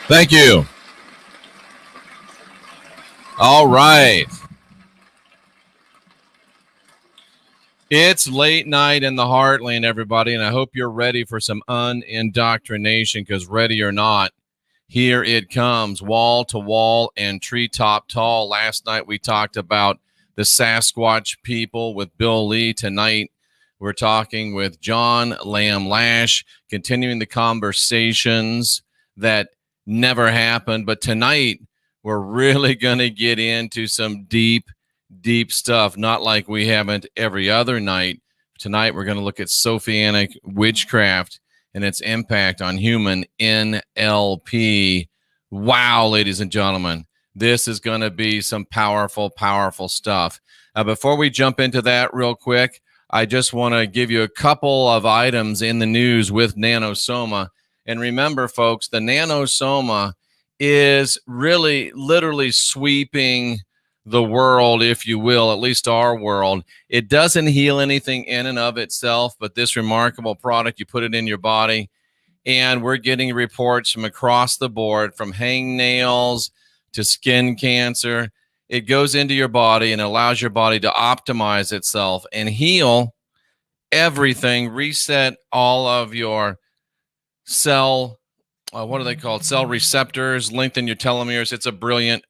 Thank you. All right. It's late night in the heartland, everybody, and I hope you're ready for some unindoctrination, because ready or not, here it comes, wall to wall and treetop tall. Last night we talked about the Sasquatch people with Bill Lee. Tonight we're talking with John Lash, continuing the conversations that never happened. But tonight we're really going to get into some deep stuff, not like we haven't every other night. Tonight we're going to look at Sophianic witchcraft and its impact on human NLP. Wow, ladies and gentlemen, this is going to be some powerful stuff. Before we jump into that real quick, I just want to give you a couple of items in the news with nanosoma. And remember, folks, the nanosoma is really literally sweeping the world, if you will, at least our world. It doesn't heal anything in and of itself, but this remarkable product, you put it in your body, and we're getting reports from across the board, from hangnails to skin cancer. It goes into your body and allows your body to optimize itself and heal everything, reset all of your cell, what are they called? Cell receptors, lengthen your telomeres. It's a brilliant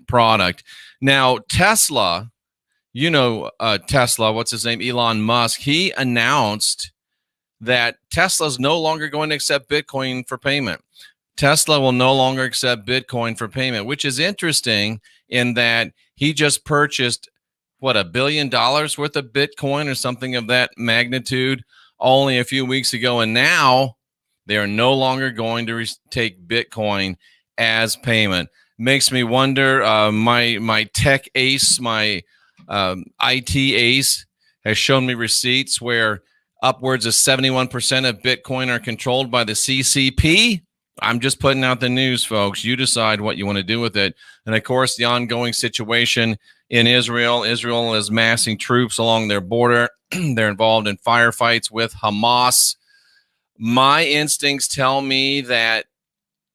product. Now, Tesla, Tesla, what's his name? Elon Musk, he announced that Tesla's no longer going to accept Bitcoin for payment. Tesla will no longer accept Bitcoin for payment, which is interesting in that he just purchased, $1 billion worth of Bitcoin or something of that magnitude only a few weeks ago. And now they are no longer going to take Bitcoin as payment. Makes me wonder, my tech ace, my IT ace has shown me receipts where upwards of 71% of Bitcoin are controlled by the CCP. I'm just putting out the news, folks. You decide what you want to do with it. And, of course, the ongoing situation in Israel. Israel is massing troops along their border. They're involved in firefights with Hamas. My instincts tell me that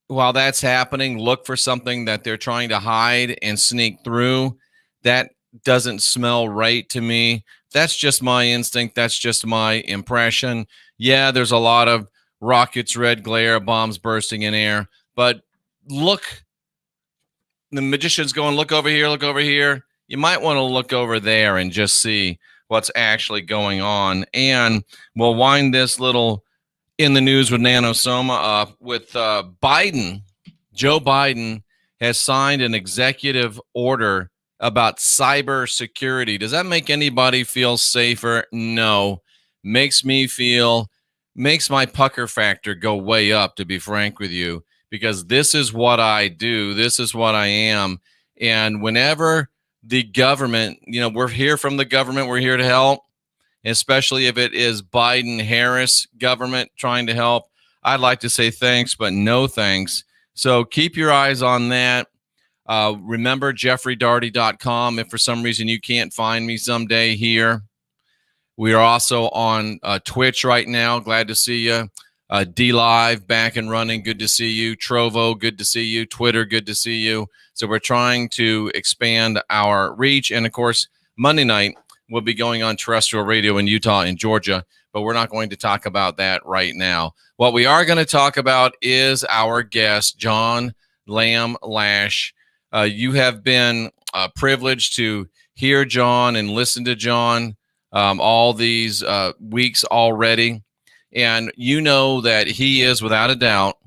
while that's happening, look for something that they're trying to hide and sneak through. That doesn't smell right to me. That's just my instinct. That's just my impression. Yeah, there's a lot of rockets, red glare, bombs bursting in air. But look, the magician's going, look over here, look over here. You might want to look over there and just see what's actually going on. And we'll wind this little in the news with nanosoma with Biden. Joe Biden has signed an executive order about cyber security. Does that make anybody feel safer? No. Makes my pucker factor go way up, to be frank with you, because this is what I do. This is what I am. And whenever the government, we're here from the government, we're here to help. Especially if it is Biden-Harris government trying to help, I'd like to say thanks, but no thanks. So keep your eyes on that. Remember, JeffreyDaugherty.com. If for some reason you can't find me someday here, we are also on Twitch right now. Glad to see you. D-Live, back and running. Good to see you. Trovo, good to see you. Twitter, good to see you. So we're trying to expand our reach. And, of course, Monday night, we'll be going on terrestrial radio in Utah and Georgia, but we're not going to talk about that right now. What we are going to talk about is our guest, John Lash. You have been privileged to hear John and listen to John all these weeks already. And you know that he is, without a doubt,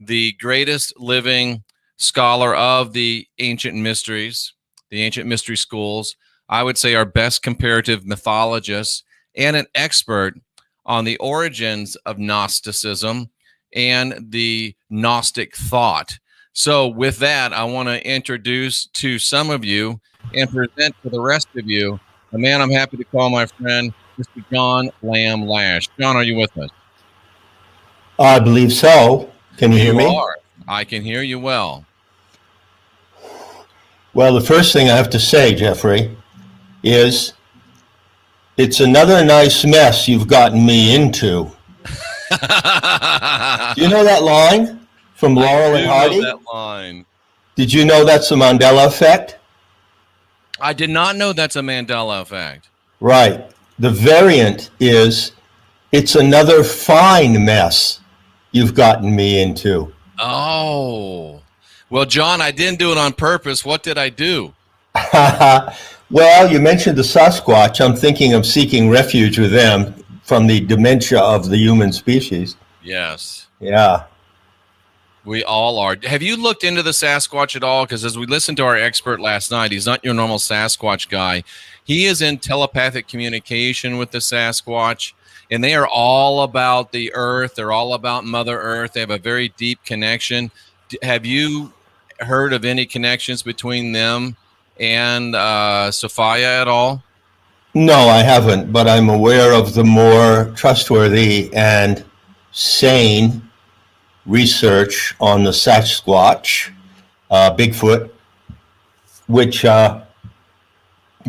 the greatest living scholar of the ancient mysteries, the ancient mystery schools. I would say our best comparative mythologist and an expert on the origins of Gnosticism and the Gnostic thought. So with that, I want to introduce to some of you and present to the rest of you a man I'm happy to call my friend, Mr. John Lash. John, are you with us? I believe so. Can you hear me? You are. I can hear you well. Well, the first thing I have to say, Jeffrey, is it's another nice mess you've gotten me into. Do you know that line? from Laurel and I Hardy? do know that line. Did you know that's the Mandela effect? I did not know that's a Mandela effect. Right. The variant is, it's another fine mess you've gotten me into. Oh. Well, John, I didn't do it on purpose. What did I do? Well, you mentioned the Sasquatch. I'm thinking of seeking refuge with them from the dementia of the human species. Yes. Yeah. We all are. Have you looked into the Sasquatch at all? Because as we listened to our expert last night, he's not your normal Sasquatch guy. He is in telepathic communication with the Sasquatch, and they are all about the earth. They're all about Mother Earth. They have a very deep connection. Have you heard of any connections between them and Sophia at all? No, I haven't, but I'm aware of the more trustworthy and sane research on the Sasquatch, Bigfoot, which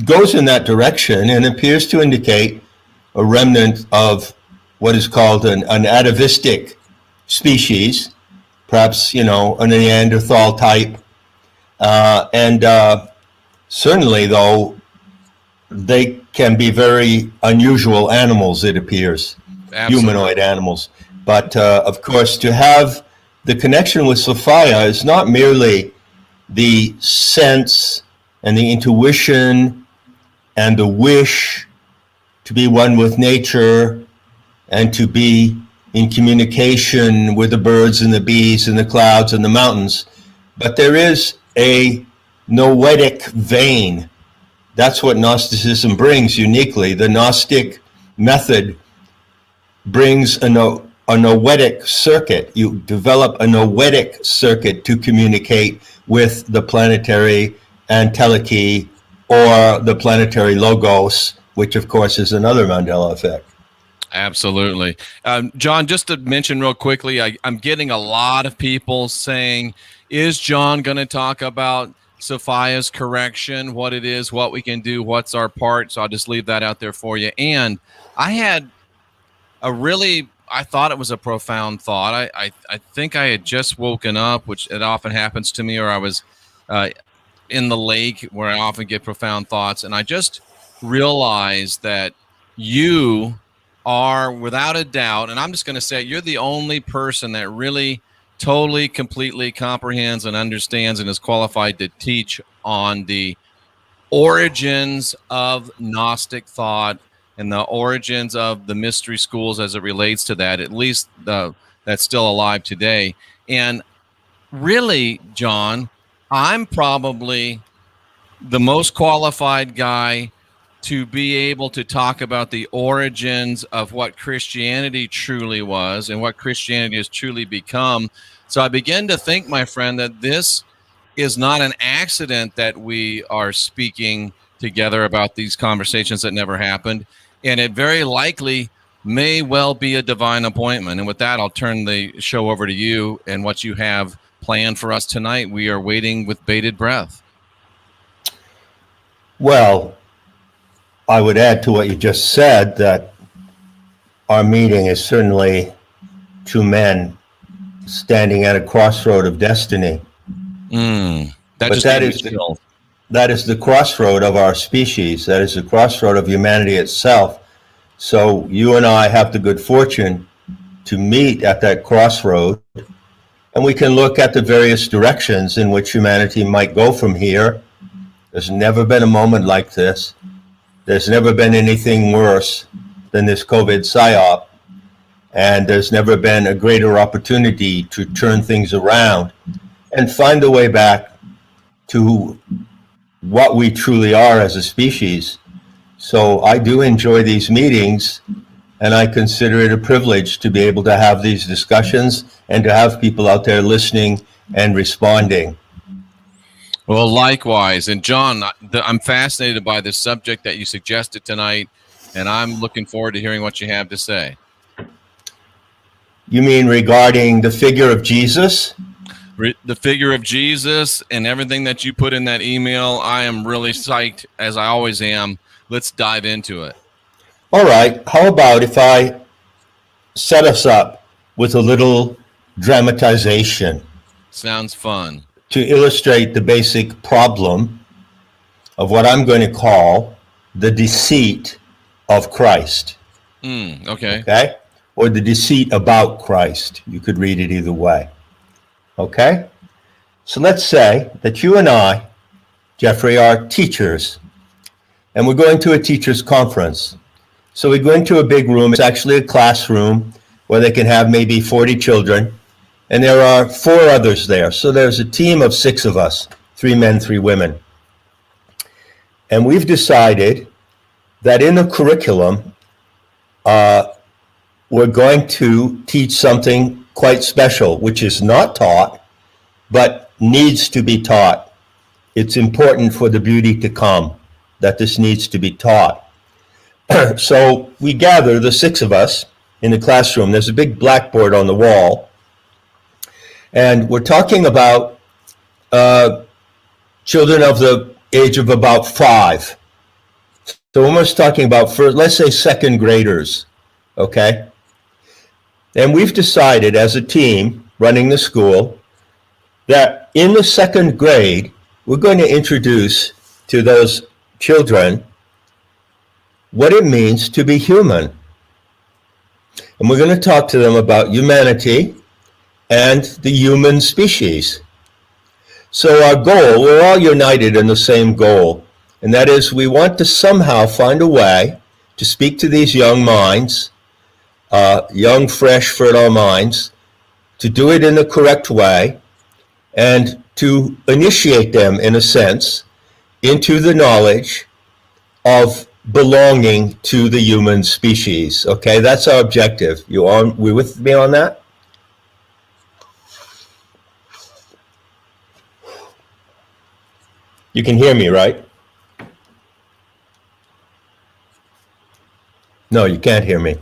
goes in that direction and appears to indicate a remnant of what is called an atavistic species, perhaps, a Neanderthal type. And certainly, though, they can be very unusual animals, it appears. Absolutely. Humanoid animals. But, of course, to have the connection with Sophia is not merely the sense and the intuition and the wish to be one with nature and to be in communication with the birds and the bees and the clouds and the mountains, but there is a noetic vein. That's what Gnosticism brings uniquely. The Gnostic method brings a noetic circuit. You develop a noetic circuit to communicate with the planetary entelechy or the planetary logos, which of course is another Mandela effect. Absolutely. John, just to mention real quickly, I'm getting a lot of people saying, is John going to talk about Sophia's correction, what it is, what we can do, what's our part? So I'll just leave that out there for you. And I had I thought it was a profound thought. I think I had just woken up, which it often happens to me, or I was in the lake where I often get profound thoughts. And I just realized that you are, without a doubt, and I'm just going to say, you're the only person that really totally, completely comprehends and understands and is qualified to teach on the origins of Gnostic thought and the origins of the mystery schools as it relates to that, at least that's still alive today. And really, John, I'm probably the most qualified guy to be able to talk about the origins of what Christianity truly was and what Christianity has truly become. So I begin to think, my friend, that this is not an accident that we are speaking together about these conversations that never happened. And it very likely may well be a divine appointment. And with that, I'll turn the show over to you and what you have planned for us tonight. We are waiting with bated breath. Well, I would add to what you just said that our meeting is certainly two men standing at a crossroad of destiny. That is the crossroad of our species. That is the crossroad of humanity itself. So you and I have the good fortune to meet at that crossroad, and we can look at the various directions in which humanity might go from here. There's never been a moment like this. There's never been anything worse than this COVID psyop, and there's never been a greater opportunity to turn things around and find a way back to what we truly are as a species. So I do enjoy these meetings, and I consider it a privilege to be able to have these discussions and to have people out there listening and responding. Well, likewise. And John, I'm fascinated by the subject that you suggested tonight, and I'm looking forward to hearing what you have to say. You mean regarding the figure of Jesus? The figure of Jesus and everything that you put in that email. I am really psyched, as I always am. Let's dive into it. All right. How about if I set us up with a little dramatization. Sounds fun. To illustrate the basic problem of what I'm going to call the deceit of Christ. Okay. Okay? Or the deceit about Christ. You could read it either way. Okay? So let's say that you and I, Jeffrey, are teachers, and we're going to a teachers' conference. So we go into a big room. It's actually a classroom where they can have maybe 40 children, and there are 4 others there. So there's a team of 6 of us, 3 men, 3 women. And we've decided that in the curriculum, we're going to teach something quite special, which is not taught, but needs to be taught. It's important for the beauty to come that this needs to be taught. So we gather, the 6 of us, in the classroom. There's a big blackboard on the wall. And we're talking about children of the age of about 5. So we're almost talking about, let's say, 2nd graders, okay? And we've decided as a team running the school that in the 2nd grade, we're going to introduce to those children what it means to be human. And we're going to talk to them about humanity and the human species. So our goal, we're all united in the same goal, and that is we want to somehow find a way to speak to these young minds, young, fresh, fertile minds, to do it in the correct way, and to initiate them, in a sense, into the knowledge of belonging to the human species. Okay, that's our objective. We with me on that? You can hear me, right? No, you can't hear me.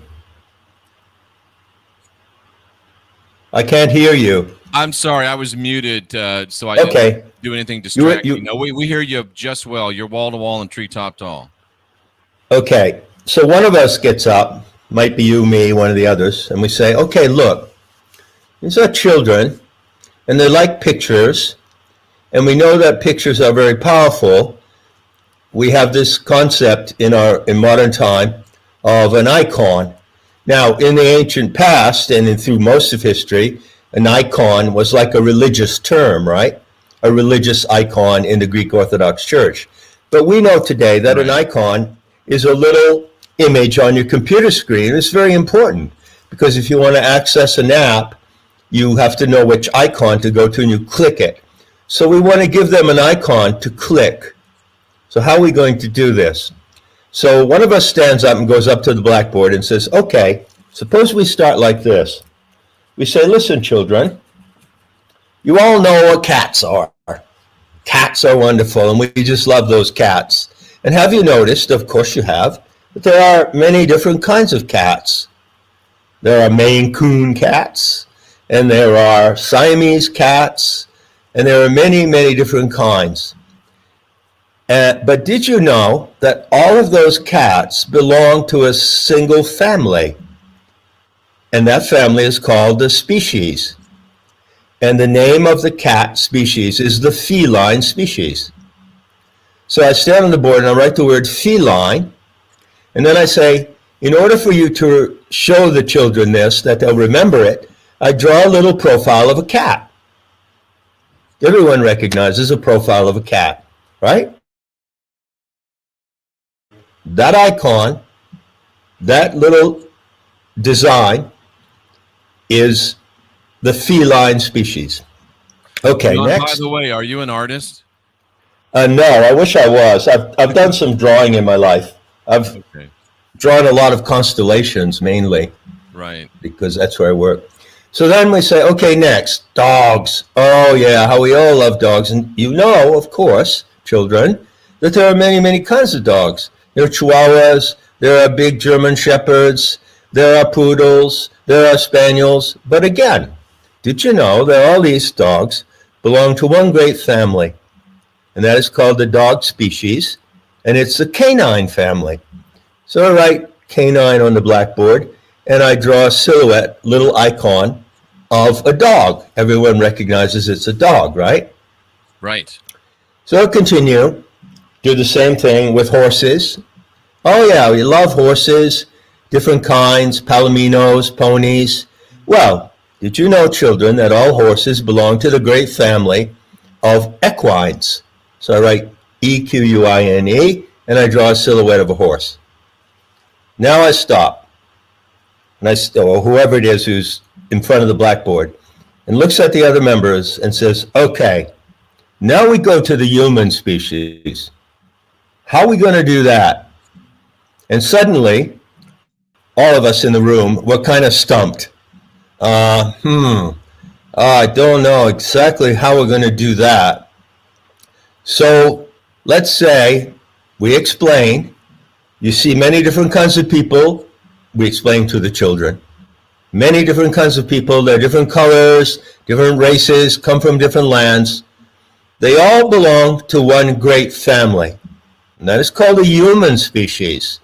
I can't hear you. I'm sorry, I was muted, so I didn't do anything distracting. No, we hear you just well. You're wall to wall and treetop tall. Okay, so one of us gets up, might be you, me, one of the others, and we say, okay, look, these are children, and they like pictures, and we know that pictures are very powerful. We have this concept in modern time of an icon. Now, in the ancient past, and through most of history, an icon was like a religious term, right? A religious icon in the Greek Orthodox Church. But we know today that an icon is a little image on your computer screen. It's very important because if you want to access an app, you have to know which icon to go to and you click it. So we want to give them an icon to click. So how are we going to do this? So one of us stands up and goes up to the blackboard and says, okay, suppose we start like this. We say, listen, children, you all know what cats are. Cats are wonderful, and we just love those cats. And have you noticed, of course you have, that there are many different kinds of cats. There are Maine Coon cats, and there are Siamese cats, and there are many, many different kinds. But did you know that all of those cats belong to a single family? And that family is called the species. And the name of the cat species is the feline species. So I stand on the board and I write the word feline, and then I say, in order for you to show the children this, that they'll remember it, I draw a little profile of a cat. Everyone recognizes a profile of a cat, right? That icon, that little design is the feline species. Okay, John, next. By the way, are you an artist? No, I wish I was. I've done some drawing in my life. I've drawn a lot of constellations mainly. Right. Because that's where I work. So then we say, okay, next, dogs. Oh yeah, how we all love dogs. And you know, of course, children, that there are many, many kinds of dogs. There are Chihuahuas, there are big German Shepherds, there are poodles, there are spaniels. But again, did you know that all these dogs belong to one great family? And that is called the dog species, and it's the canine family. So I write canine on the blackboard, and I draw a silhouette, little icon of a dog. Everyone recognizes it's a dog, right? Right. So I'll continue. Do the same thing with horses. Oh yeah, we love horses, different kinds, palominos, ponies. Well, did you know, children, that all horses belong to the great family of equines? So I write Equine, and I draw a silhouette of a horse. Now I stop, and or whoever it is who's in front of the blackboard, and looks at the other members and says, okay, now we go to the human species. How are we going to do that? And suddenly, all of us in the room were kind of stumped. I don't know exactly how we're going to do that. So let's say we explain. You see many different kinds of people. We explain to the children. Many different kinds of people. They're different colors, different races, come from different lands. They all belong to one great family. And that is called the human species,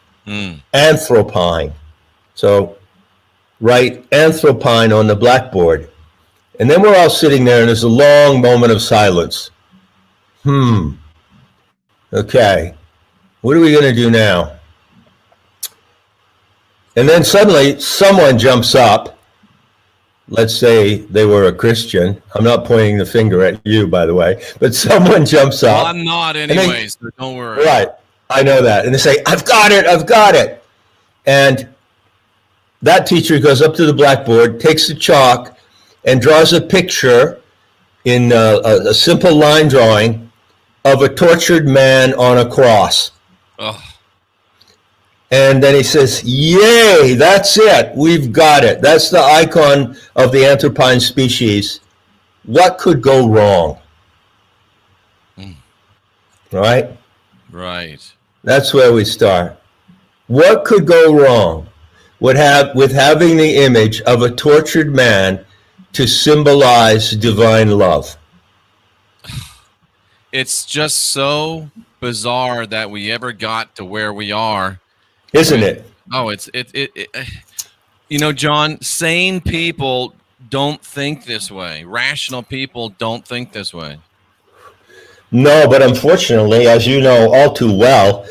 anthropine. So write anthropine on the blackboard. And then we're all sitting there, and there's a long moment of silence. Okay, what are we going to do now? And then suddenly someone jumps up. Let's say they were a Christian. I'm not pointing the finger at you, by the way, but someone jumps up. Well, I'm not anyway, so don't worry. Right, I know that. And they say, I've got it. And that teacher goes up to the blackboard, takes the chalk, and draws a picture in a simple line drawing of a tortured man on a cross. Ugh. And then he says, yay, that's it. We've got it. That's the icon of the anthropine species. What could go wrong? Right? Right. That's where we start. What could go wrong with having the image of a tortured man to symbolize divine love? It's just so bizarre that we ever got to where we are. Isn't it? Oh, it you know, John, sane people don't think this way. Rational people don't think this way. No, but unfortunately, as you know all too well,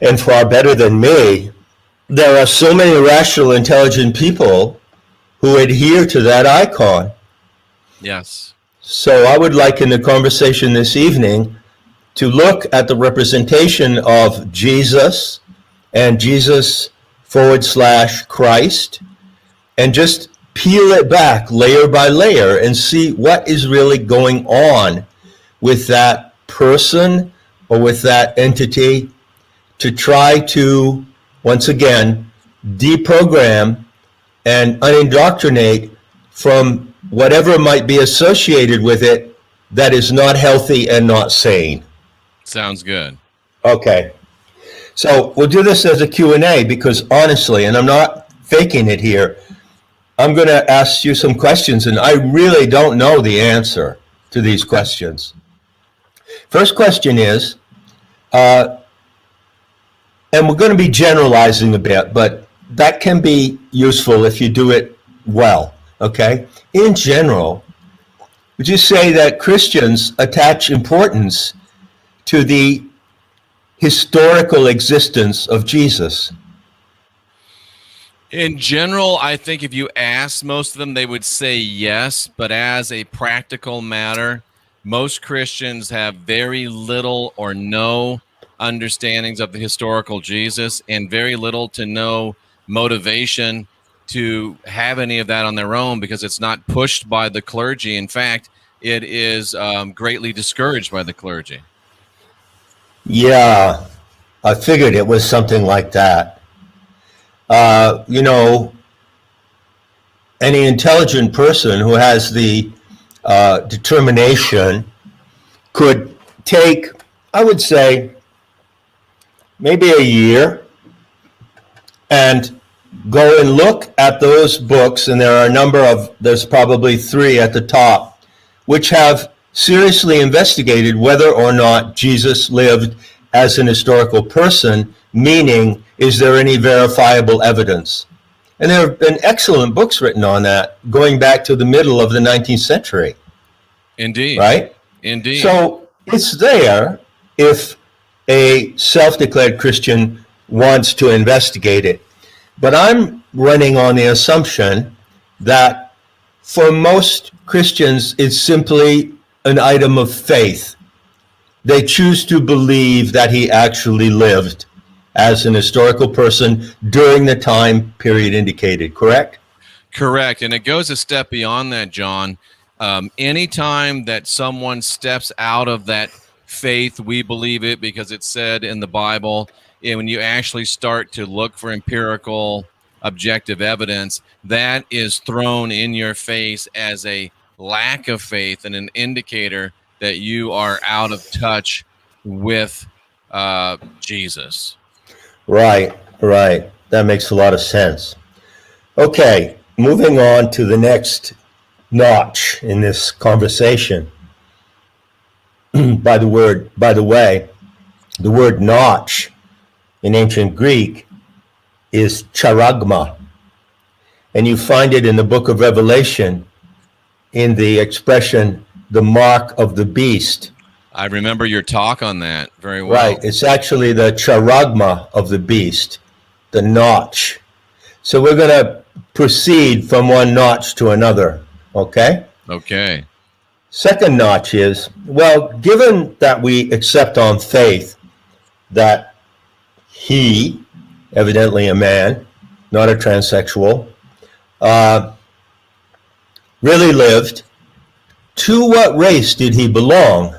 and far better than me, there are so many rational, intelligent people who adhere to that icon. Yes. So I would like in the conversation this evening to look at the representation of Jesus and Jesus/Christ, and just peel it back layer by layer and see what is really going on with that person or with that entity, to try to, once again, deprogram and unindoctrinate from whatever might be associated with it that is not healthy and not sane. Sounds good. Okay. So we'll do this as a Q&A because honestly, and I'm not faking it here, I'm going to ask you some questions, and I really don't know the answer to these questions. First question is, and we're going to be generalizing a bit, but that can be useful if you do it well, okay? In general, would you say that Christians attach importance to the historical existence of Jesus? In general, I think if you ask most of them, they would say yes, but as a practical matter, most Christians have very little or no understandings of the historical Jesus and very little to no motivation to have any of that on their own because it's not pushed by the clergy. In fact, it is greatly discouraged by the clergy. Yeah, I figured it was something like that. You know, any intelligent person who has the determination could take, I would say, maybe a year and go and look at those books, and there are a number of, there's probably 3 at the top, which have seriously investigated whether or not Jesus lived as an historical person, meaning, is there any verifiable evidence? And there have been excellent books written on that, going back to the middle of the 19th century. Indeed. Right? Indeed. So it's there if a self-declared Christian wants to investigate it. But I'm running on the assumption that for most Christians, it's simply an item of faith. They choose to believe that he actually lived as an historical person during the time period indicated, correct? Correct. And it goes a step beyond that, John. Anytime that someone steps out of that faith, we believe it because it's said in the Bible, and when you actually start to look for empirical, objective evidence, that is thrown in your face as a lack of faith and an indicator that you are out of touch with Jesus. Right. That makes a lot of sense. Okay, moving on to the next notch in this conversation. By the way, the word notch in ancient Greek is charagma. And you find it in the book of Revelation in the expression, the mark of the beast. I remember your talk on that very well. Right. It's actually the charagma of the beast, the notch. So we're going to proceed from one notch to another. Okay? Okay. Second notch is, well, given that we accept on faith that he, evidently a man, not a transsexual, really lived, to what race did he belong?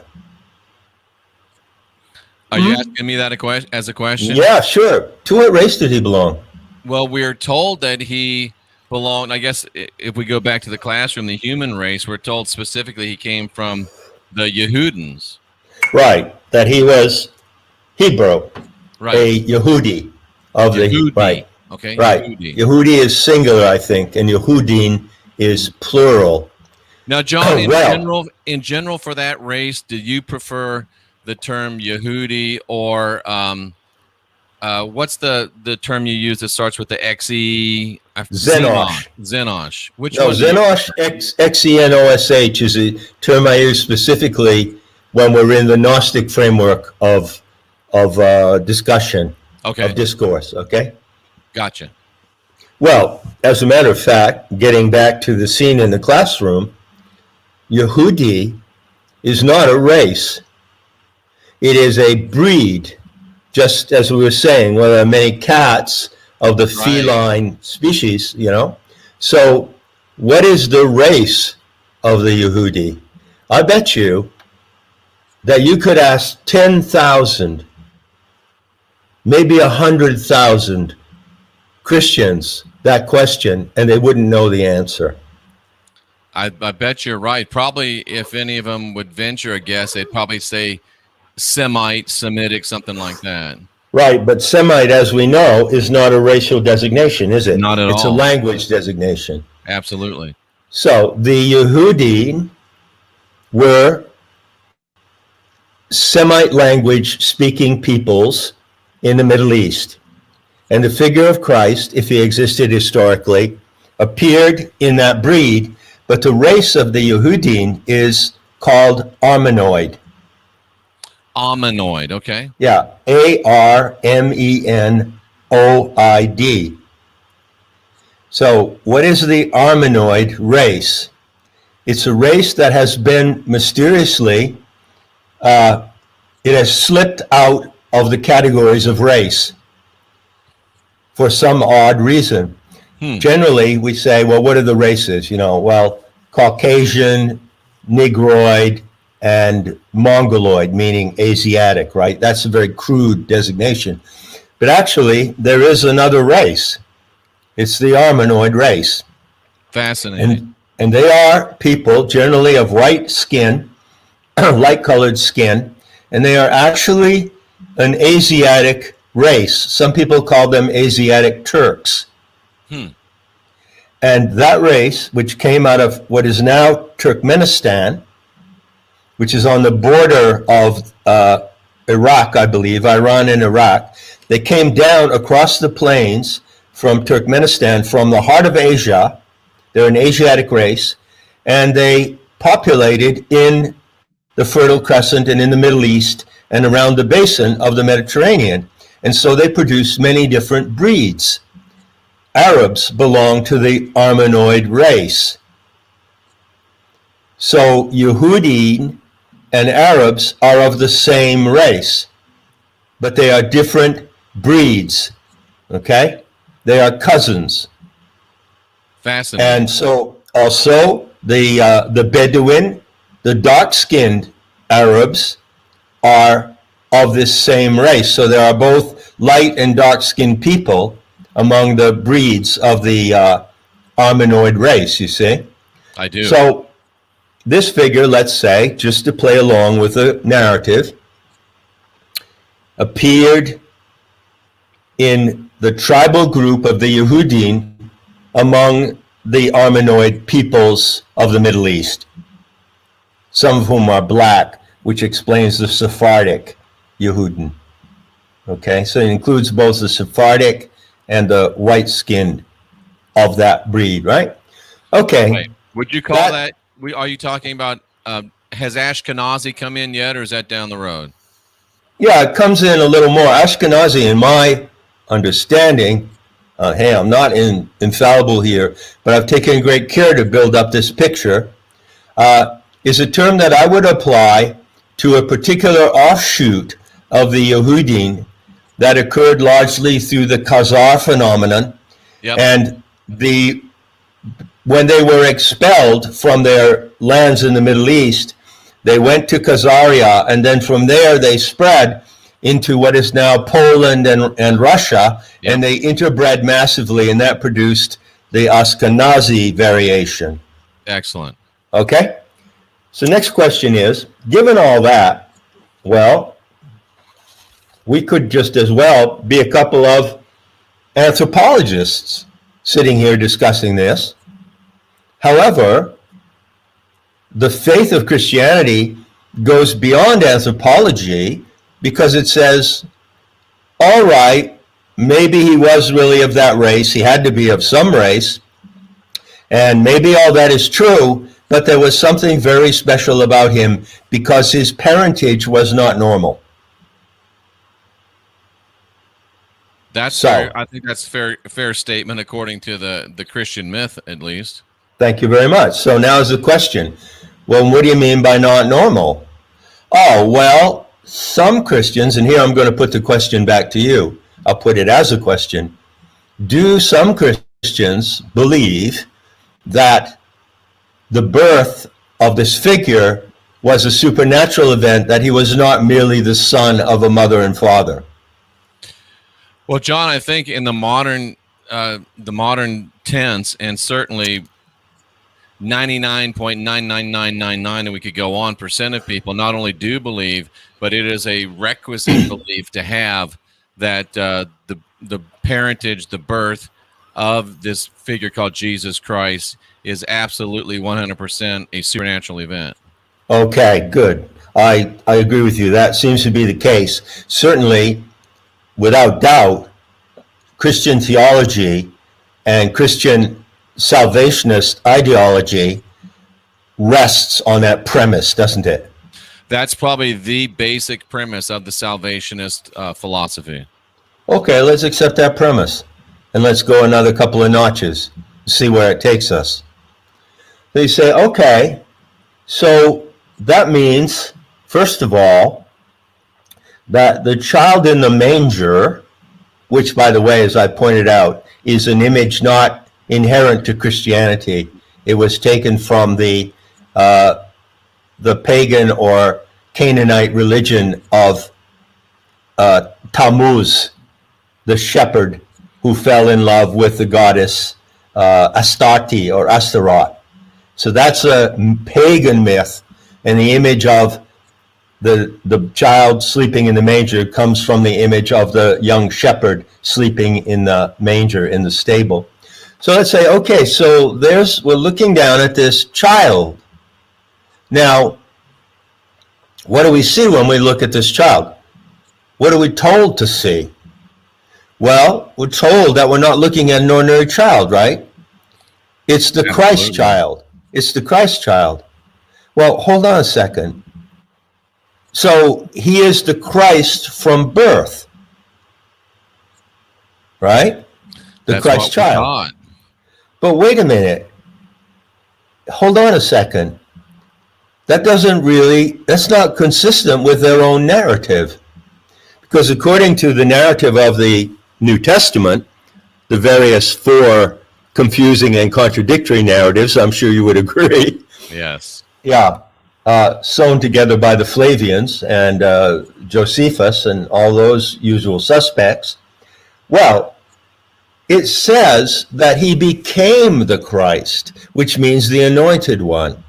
Are you asking me that as a question? Yeah, sure. To what race did he belong? Well, we're told that he belonged, I guess, if we go back to the classroom, the human race, we're told specifically he came from the Yehudans. Right, that he was Hebrew, right. A Yehudi of Yehudi. Right. Okay. Right. Yehudi is singular, I think, and Yehudim is plural. Now, John, in general, for that race, do you prefer the term Yehudi or what's the term you use that starts with the XE? Xenosh. Xenosh. Which no, one? Xenosh, Xenosh is a term I use specifically when we're in the Gnostic framework of discussion, of discourse, okay? Gotcha. Well, as a matter of fact, getting back to the scene in the classroom, Yehudi is not a race. It is a breed, just as we were saying, well, there are many cats of the feline species, you know. So what is the race of the Yehudi? I bet you that you could ask 10,000, maybe 100,000 Christians that question, and they wouldn't know the answer. I bet you're right. Probably if any of them would venture a guess, they'd probably say Semite, Semitic, something like that. Right, but Semite, as we know, is not a racial designation, is it? Not at all. It's a language designation. Absolutely. So the Yehudi were Semite language speaking peoples in the Middle East. And the figure of Christ, if he existed historically, appeared in that breed, but the race of the Yehudim is called Armenoid. Armenoid, okay. Yeah, Armenoid. So what is the Armenoid race? It's a race that has been mysteriously, it has slipped out of the categories of race for some odd reason. Generally, we say, well, what are the races? You know, well, Caucasian, Negroid, and Mongoloid, meaning Asiatic, right? That's a very crude designation. But actually, there is another race. It's the Armenoid race. Fascinating. And they are people generally of white skin, light-colored skin, and they are actually an Asiatic race. Some people call them Asiatic Turks. And that race, which came out of what is now Turkmenistan, which is on the border of Iraq, I believe, Iran and Iraq, they came down across the plains from Turkmenistan, from the heart of Asia. They're an Asiatic race, and they populated in the Fertile Crescent and in the Middle East and around the basin of the Mediterranean. And so they produced many different breeds. Arabs belong to the Armenoid race. So Yehudi and Arabs are of the same race, but they are different breeds, okay? They are cousins. Fascinating. And so also the Bedouin, the dark-skinned Arabs are of this same race. So there are both light and dark-skinned people among the breeds of the Armenoid race, you see? I do. So this figure, let's say, just to play along with the narrative, appeared in the tribal group of the Yehudim among the Armenoid peoples of the Middle East, some of whom are black, which explains the Sephardic Yehudim. Okay, so it includes both the Sephardic and the white-skinned of that breed, right? Okay. Wait, would you call that are you talking about, has Ashkenazi come in yet, or is that down the road? Yeah, it comes in a little more. Ashkenazi, in my understanding, hey, I'm not infallible here, but I've taken great care to build up this picture, is a term that I would apply to a particular offshoot of the Yehudim that occurred largely through the Khazar phenomenon. Yep. And when they were expelled from their lands in the Middle East, they went to Khazaria, and then from there they spread into what is now Poland and Russia, Yep. and they interbred massively, and that produced the Ashkenazi variation. Excellent. Okay? So next question is, given all that, well, we could just as well be a couple of anthropologists sitting here discussing this. However, the faith of Christianity goes beyond anthropology because it says, all right, maybe he was really of that race. He had to be of some race. And maybe all that is true, but there was something very special about him because his parentage was not normal. That's fair. I think that's a fair statement according to the Christian myth, at least. Thank you very much. So now is the question. Well, what do you mean by not normal? Oh, well, some Christians, and here I'm going to put the question back to you. I'll put it as a question. Do some Christians believe that the birth of this figure was a supernatural event, that he was not merely the son of a mother and father? Well, John, I think in the modern tense, and certainly 99.99999, and we could go on, percent of people not only do believe, but it is a requisite belief to have that the parentage, the birth of this figure called Jesus Christ is absolutely 100% a supernatural event. Okay, good. I agree with you. That seems to be the case. Certainly, without doubt, Christian theology and Christian salvationist ideology rests on that premise, doesn't it? That's probably the basic premise of the salvationist philosophy. Okay, let's accept that premise, and let's go another couple of notches, see where it takes us. They say, okay, so that means, first of all, that the child in the manger, which, by the way, as I pointed out, is an image not inherent to Christianity. It was taken from the pagan or Canaanite religion of Tammuz, the shepherd who fell in love with the goddess Astarte or Astaroth. So that's a pagan myth, and the image of the child sleeping in the manger comes from the image of the young shepherd sleeping in the manger in the stable. So let's say, okay, so we're looking down at this child. Now, what do we see when we look at this child? What are we told to see? Well, we're told that we're not looking at an ordinary child, right? It's the Christ child. It's the Christ child. Well, hold on a second. So he is the Christ from birth, right? The Christ child. But wait a minute. Hold on a second. That's not consistent with their own narrative. Because according to the narrative of the New Testament, the various four confusing and contradictory narratives, I'm sure you would agree. Yes. Yeah. Sewn together by the Flavians and Josephus and all those usual suspects. Well, it says that he became the Christ, which means the anointed one.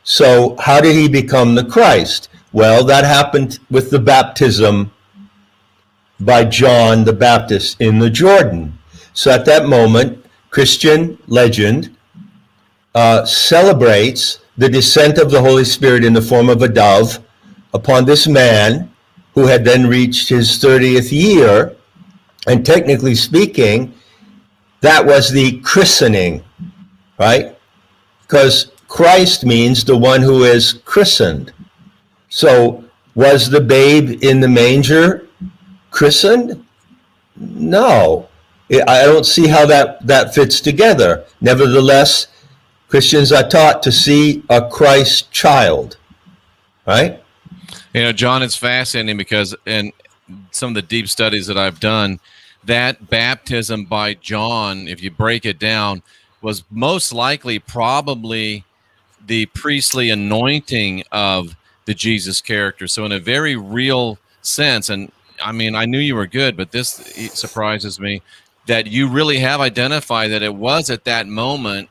So how did he become the Christ? Well, that happened with the baptism by John the Baptist in the Jordan. So at that moment, Christian legend celebrates the descent of the Holy Spirit in the form of a dove upon this man who had then reached his 30th year. And technically speaking, that was the christening, right? Because Christ means the one who is christened. So was the babe in the manger christened? No. I don't see how that fits together. Nevertheless, Christians are taught to see a Christ child, right? You know, John, it's fascinating because in some of the deep studies that I've done, that baptism by John, if you break it down, was most likely probably the priestly anointing of the Jesus character. So in a very real sense, and I mean, I knew you were good, but this surprises me, that you really have identified that it was at that moment,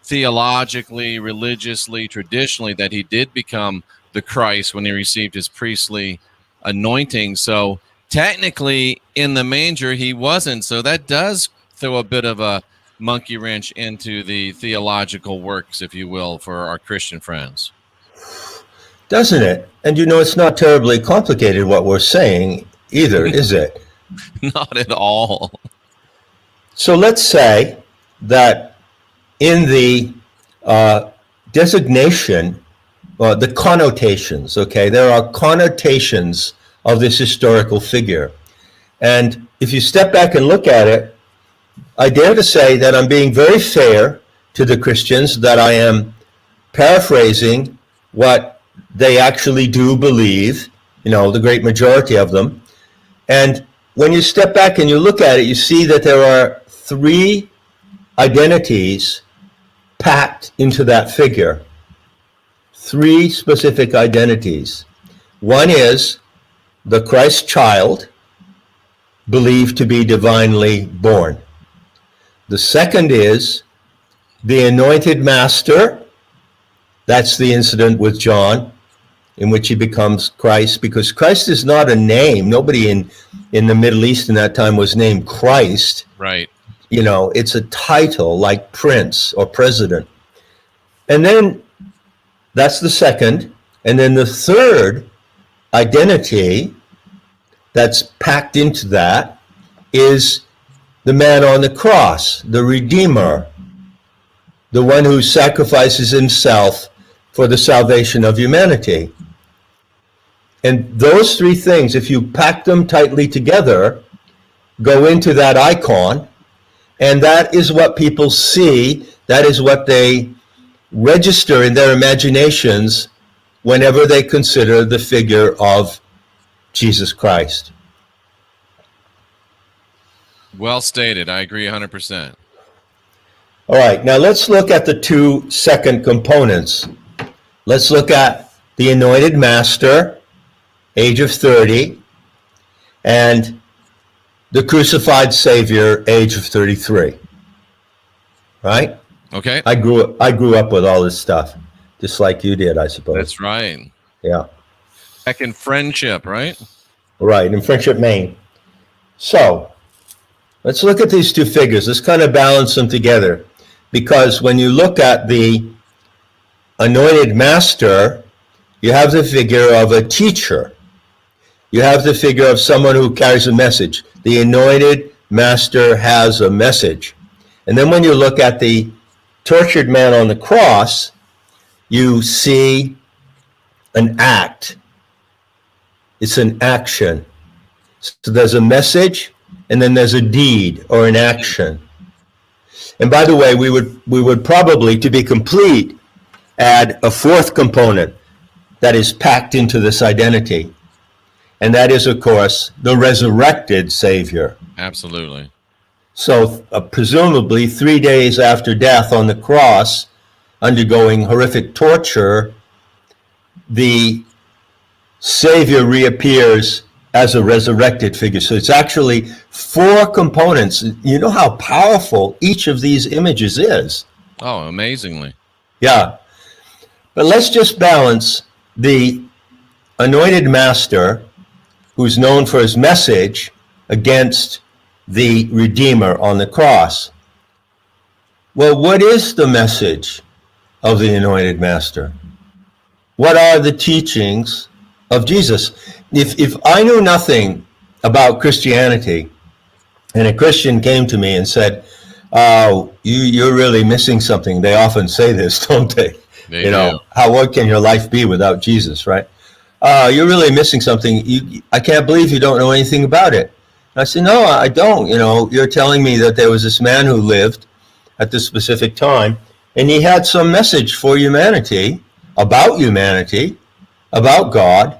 theologically, religiously, traditionally, that he did become the Christ when he received his priestly anointing. So technically in the manger he wasn't. So that does throw a bit of a monkey wrench into the theological works, if you will, for our Christian friends. Doesn't it? And you know, it's not terribly complicated what we're saying either, is it? Not at all. So let's say that in the designation, the connotations, okay, there are connotations of this historical figure. And if you step back and look at it, I dare to say that I'm being very fair to the Christians, that I am paraphrasing what they actually do believe, you know, the great majority of them. And when you step back and you look at it, you see that there are three identities packed into that figure. Three specific identities. One is the Christ child, believed to be divinely born. The second is the anointed master. That's the incident with John, in which he becomes Christ, because Christ is not a name. Nobody in the Middle East in that time was named Christ. Right. You know, it's a title like prince or president. And then that's the second. And then the third identity that's packed into that is the man on the cross, the Redeemer, the one who sacrifices himself for the salvation of humanity. And those three things, if you pack them tightly together, go into that icon, and that is what people see, that is what they register in their imaginations whenever they consider the figure of Jesus Christ. Well stated. I agree 100%. All right, now let's look at the two second components. Let's look at the anointed master, age of 30, and the crucified Savior, age of 33. Right? Okay. I grew up with all this stuff, just like you did, I suppose. That's right. Yeah. Back in Friendship, right? Right, in Friendship, Maine. So, let's look at these two figures. Let's kind of balance them together. Because when you look at the anointed master, you have the figure of a teacher. You have the figure of someone who carries a message. The anointed master has a message. And then when you look at the tortured man on the cross, you see an act. It's an action. So there's a message, and then there's a deed or an action. And by the way, we would probably, to be complete, add a fourth component that is packed into this identity. And that is, of course, the resurrected Savior. Absolutely. So presumably 3 days after death on the cross, undergoing horrific torture, the Savior reappears as a resurrected figure. So it's actually four components. You know how powerful each of these images is. Oh, amazingly. Yeah. But let's just balance the anointed master, who's known for his message, against the Redeemer on the cross. Well, what is the message of the anointed master? What are the teachings of Jesus? If I knew nothing about Christianity, and a Christian came to me and said, "Oh, you're really missing something." They often say this, don't they? They do. What can your life be without Jesus, right? You're really missing something. I can't believe you don't know anything about it. And I said, no, I don't. You're telling me that there was this man who lived at this specific time, and he had some message for humanity, about God.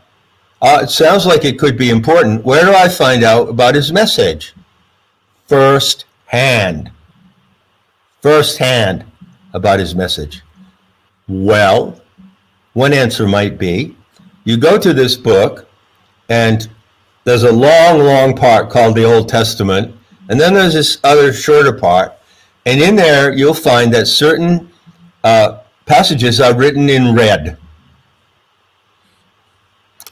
It sounds like it could be important. Where do I find out about his message? First hand about his message. Well, one answer might be, you go to this book, and there's a long part called the Old Testament, and then there's this other shorter part, and in there you'll find that certain passages are written in red.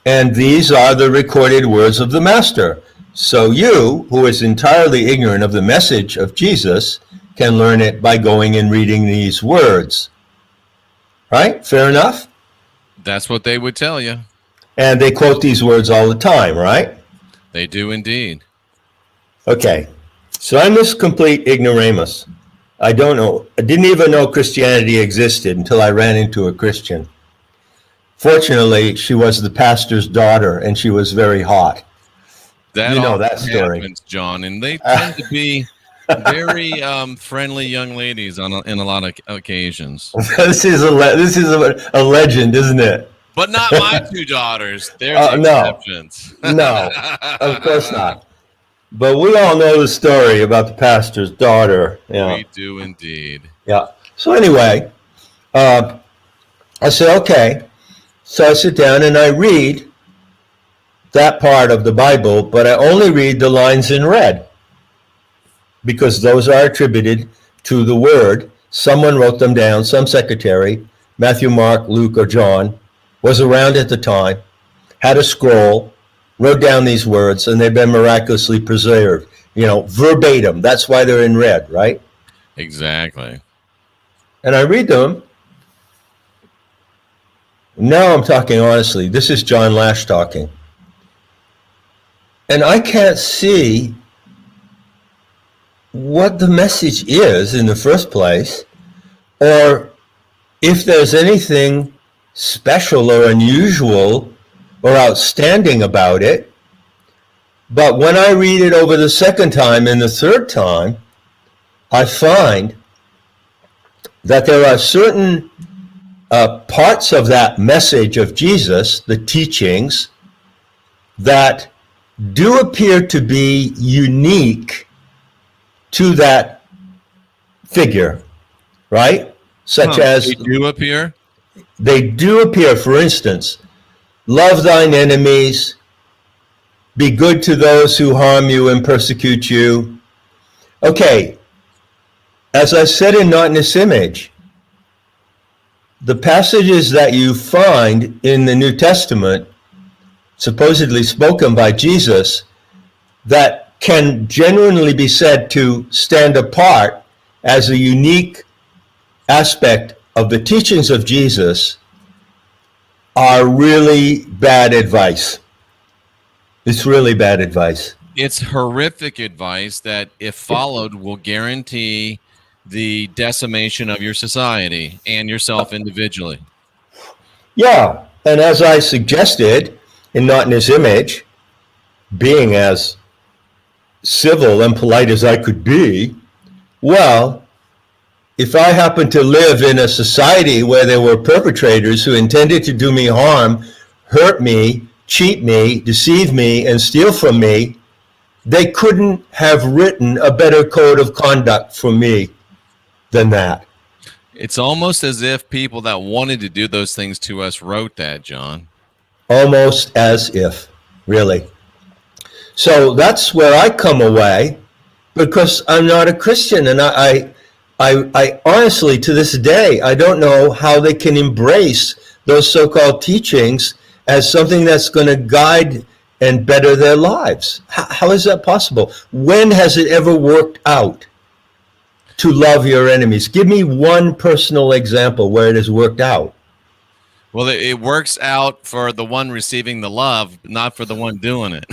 And these are the recorded words of the Master. So you, who is entirely ignorant of the message of Jesus, can learn it by going and reading these words. Right? Fair enough? That's what they would tell you. And they quote these words all the time, right? They do indeed. Okay. So I'm this complete ignoramus. I don't know. I didn't even know Christianity existed until I ran into a Christian. Fortunately, she was the pastor's daughter, and she was very hot. That you know that story, happens, John, and they tend to be very friendly young ladies in a lot of occasions. This is a legend, isn't it? But not my two daughters. They're the exceptions. No, of course not. But we all know the story about the pastor's daughter. Yeah. We do indeed. Yeah. So anyway, I said, okay. So I sit down and I read that part of the Bible, but I only read the lines in red, because those are attributed to the Word. Someone wrote them down, some secretary, Matthew, Mark, Luke, or John, was around at the time, had a scroll, wrote down these words, and they've been miraculously preserved, verbatim. That's why they're in red, right? Exactly. And I read them. Now I'm talking honestly. This is John Lash talking. And I can't see what the message is in the first place, or if there's anything special or unusual or outstanding about it. But when I read it over the second time and the third time, I find that there are certain parts of that message of Jesus, the teachings, that do appear to be unique to that figure, right? Such as they do appear? They do appear. For instance, love thine enemies, be good to those who harm you and persecute you. Okay, as I said in Not in This Image, the passages that you find in the New Testament, supposedly spoken by Jesus, that can genuinely be said to stand apart as a unique aspect of the teachings of Jesus, are really bad advice. It's really bad advice. It's horrific advice that, if followed, will guarantee the decimation of your society and yourself individually. Yeah, and as I suggested, in Not in His Image, being as civil and polite as I could be, well, if I happened to live in a society where there were perpetrators who intended to do me harm, hurt me, cheat me, deceive me, and steal from me, they couldn't have written a better code of conduct for me than that. It's almost as if people that wanted to do those things to us wrote that, John. Almost as if, really. So that's where I come away, because I'm not a Christian, and I honestly, to this day, I don't know how they can embrace those so-called teachings as something that's going to guide and better their lives. How is that possible? When has it ever worked out to love your enemies? Give me one personal example where it has worked out. Well, it works out for the one receiving the love, but not for the one doing it.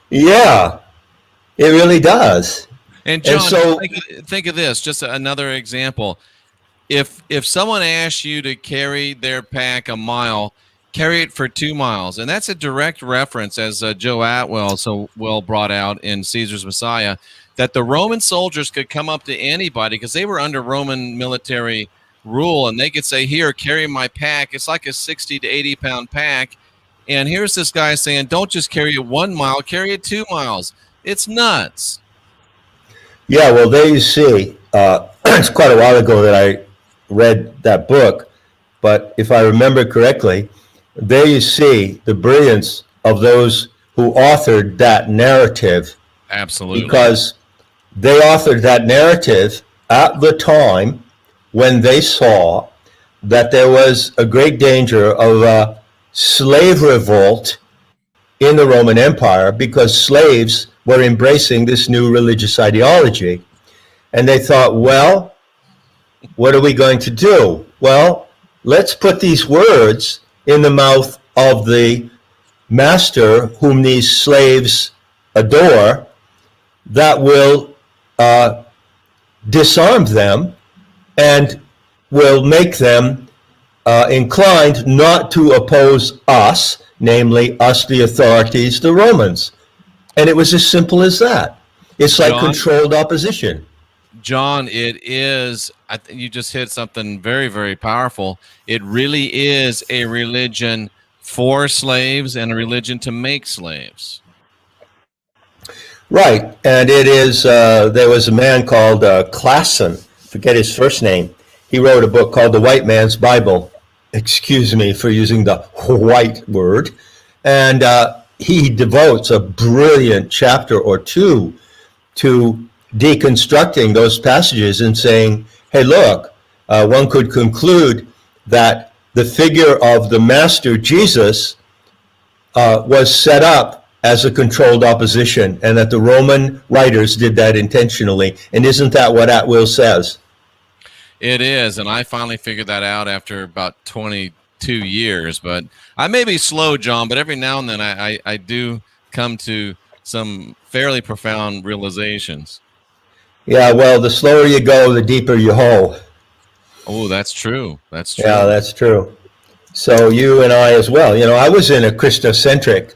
Yeah, it really does. And John, so, think of this, just another example. If someone asks you to carry their pack a mile, carry it for 2 miles. And that's a direct reference, as Joe Atwell so well brought out in Caesar's Messiah, that the Roman soldiers could come up to anybody because they were under Roman military rule, and they could say, here, carry my pack. It's like a 60 to 80 pound pack. And here's this guy saying, don't just carry it 1 mile, carry it 2 miles. It's nuts. Yeah, well, there you see. It's quite a while ago that I read that book, but if I remember correctly, there you see the brilliance of those who authored that narrative. Absolutely. Because they authored that narrative at the time when they saw that there was a great danger of a slave revolt in the Roman Empire, because slaves were embracing this new religious ideology. And they thought, well, what are we going to do? Well, let's put these words in the mouth of the master whom these slaves adore that will disarm them and will make them inclined not to oppose us, namely us, the authorities, the Romans. And it was as simple as that. It's like controlled opposition. John, it is, you just hit something very, very powerful. It really is a religion for slaves and a religion to make slaves. Right. And it is, there was a man called Klassen, forget his first name. He wrote a book called The White Man's Bible. Excuse me for using the white word. And he devotes a brilliant chapter or two to deconstructing those passages and saying, hey, look, one could conclude that the figure of the Master Jesus was set up as a controlled opposition, and that the Roman writers did that intentionally. And isn't that what Atwill says? It is, and I finally figured that out after about 22 years. But I may be slow, John, but every now and then I do come to some fairly profound realizations. Yeah, well, the slower you go, the deeper you hole. Oh, that's true. That's true. Yeah, that's true. So you and I as well. You know, I was in a Christocentric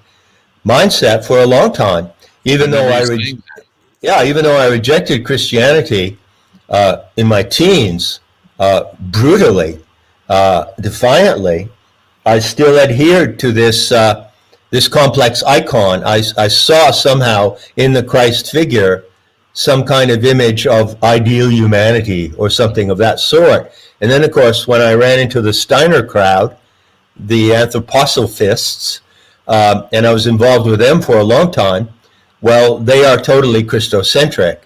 mindset for a long time, even though I rejected Christianity in my teens, brutally, defiantly. I still adhered to this this complex icon. I saw somehow in the Christ figure some kind of image of ideal humanity or something of that sort. And then, of course, when I ran into the Steiner crowd, the anthroposophists, and I was involved with them for a long time, well, they are totally Christocentric,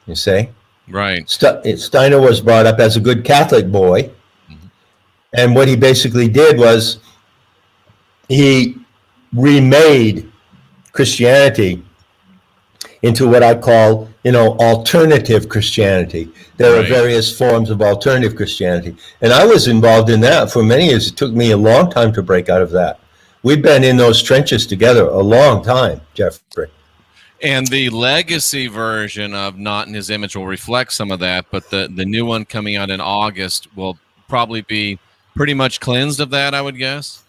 you see. Right. Steiner was brought up as a good Catholic boy, and what he basically did was he remade Christianity into what I call, alternative Christianity. There are various forms of alternative Christianity. And I was involved in that for many years. It took me a long time to break out of that. We've been in those trenches together a long time, Jeffrey. And the legacy version of Not in His Image will reflect some of that, but the new one coming out in August will probably be pretty much cleansed of that, I would guess.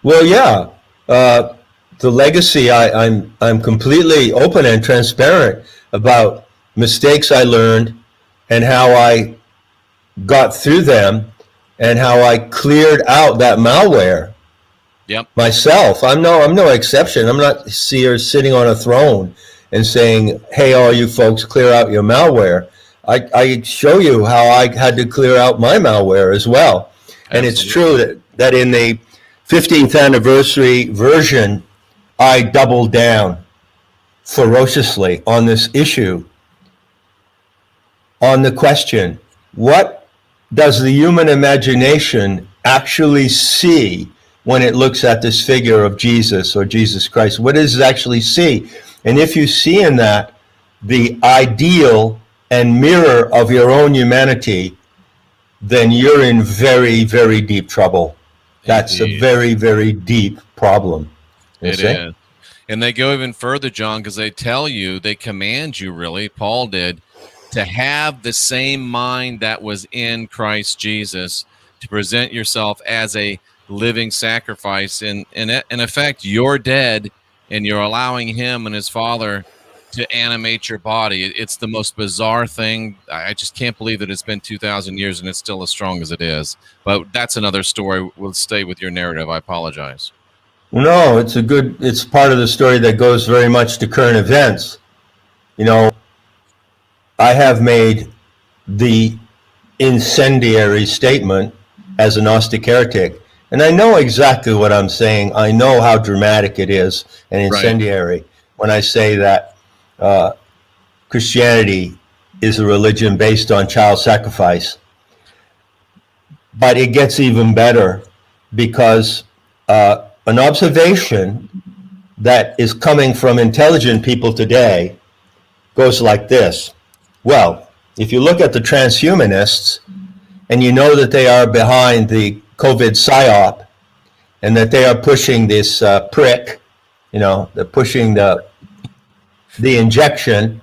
Well, yeah. The legacy, I'm completely open and transparent about mistakes I learned and how I got through them and how I cleared out that malware. Yep. Myself. I'm no exception. I'm not here sitting on a throne and saying, hey, all you folks, clear out your malware. I show you how I had to clear out my malware as well. Absolutely. And it's true that in the 15th anniversary version, I doubled down ferociously on this issue, on the question, what does the human imagination actually see when it looks at this figure of Jesus or Jesus Christ? What does it actually see? And if you see in that the ideal and mirror of your own humanity, then you're in very, very deep trouble. That's Indeed. A very, very deep problem. It is. And they go even further, John, because they tell you, they command you, really, Paul did, to have the same mind that was in Christ Jesus, to present yourself as a living sacrifice. In effect, you're dead, and you're allowing him and his Father to animate your body. It's the most bizarre thing. I just can't believe that it's been 2,000 years and it's still as strong as it is. But that's another story. We'll stay with your narrative. I apologize. No, it's part of the story that goes very much to current events. You know, I have made the incendiary statement as a Gnostic heretic, and I know exactly what I'm saying. I know how dramatic it is and incendiary when I say that Christianity is a religion based on child sacrifice. But it gets even better, because an observation that is coming from intelligent people today goes like this. Well, if you look at the transhumanists, and you know that they are behind the COVID psyop, and that they are pushing this prick, they're pushing the injection.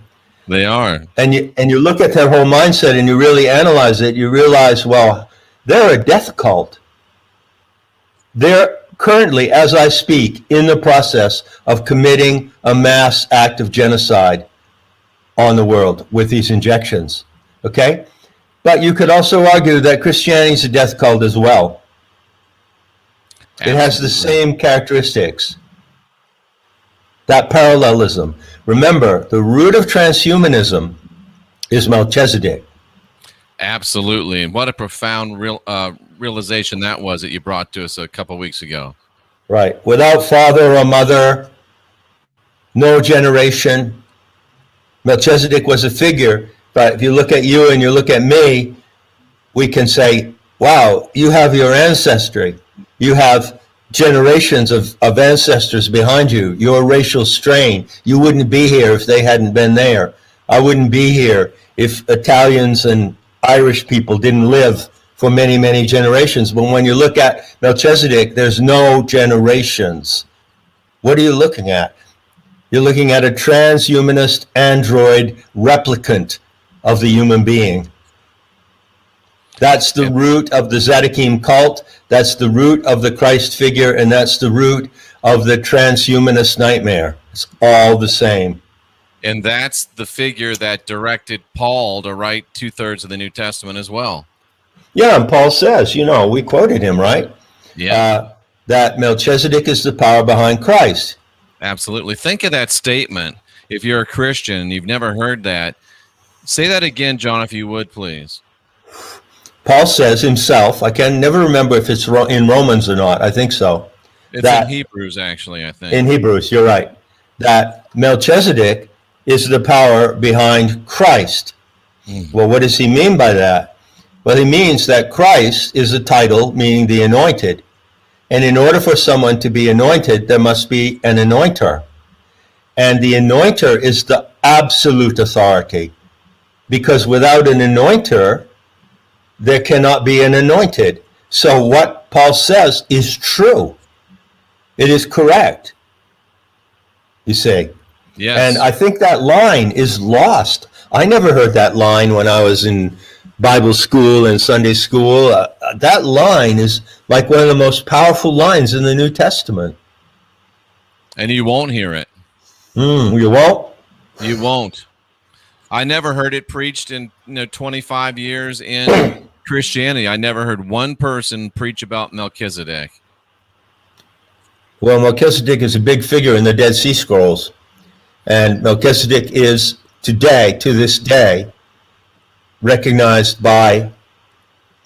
They are. And you look at their whole mindset and you really analyze it, you realize, well, they're a death cult. They're currently, as I speak, in the process of committing a mass act of genocide on the world with these injections. Okay? But you could also argue that Christianity is a death cult as well. Absolutely. It has the same characteristics. That parallelism. Remember, the root of transhumanism is Melchizedek. Absolutely. And what a profound realization that was that you brought to us a couple of weeks ago. Right. Without father or mother, no generation. Melchizedek was a figure, but if you look at you and you look at me, we can say, wow, you have your ancestry. You have generations of ancestors behind you, your racial strain. You wouldn't be here if they hadn't been there. I wouldn't be here if Italians and Irish people didn't live for many, many generations. But when you look at Melchizedek, there's no generations. What are you looking at? You're looking at a transhumanist android replicant of the human being. That's the root of the Zedekim cult. That's the root of the Christ figure, and that's the root of the transhumanist nightmare. It's all the same. And that's the figure that directed Paul to write 2/3 of the New Testament as well. Yeah, and Paul says, we quoted him, right? Yeah. That Melchizedek is the power behind Christ. Absolutely. Think of that statement. If you're a Christian and you've never heard that, say that again, John, if you would, please. Paul says himself, I can never remember if it's in Romans or not. I think so. It's in Hebrews, actually, I think. In Hebrews, you're right. That Melchizedek is the power behind Christ. Well, what does he mean by that? Well, he means that Christ is a title, meaning the anointed. And in order for someone to be anointed, there must be an anointer. And the anointer is the absolute authority. Because without an anointer, there cannot be an anointed. So what Paul says is true. It is correct, you see. Yes. And I think that line is lost. I never heard that line when I was in Bible school and Sunday school. That line is like one of the most powerful lines in the New Testament. And you won't hear it. You won't? You won't. I never heard it preached in 25 years in Christianity. I never heard one person preach about Melchizedek. Well, Melchizedek is a big figure in the Dead Sea Scrolls. And Melchizedek is today, to this day, recognized by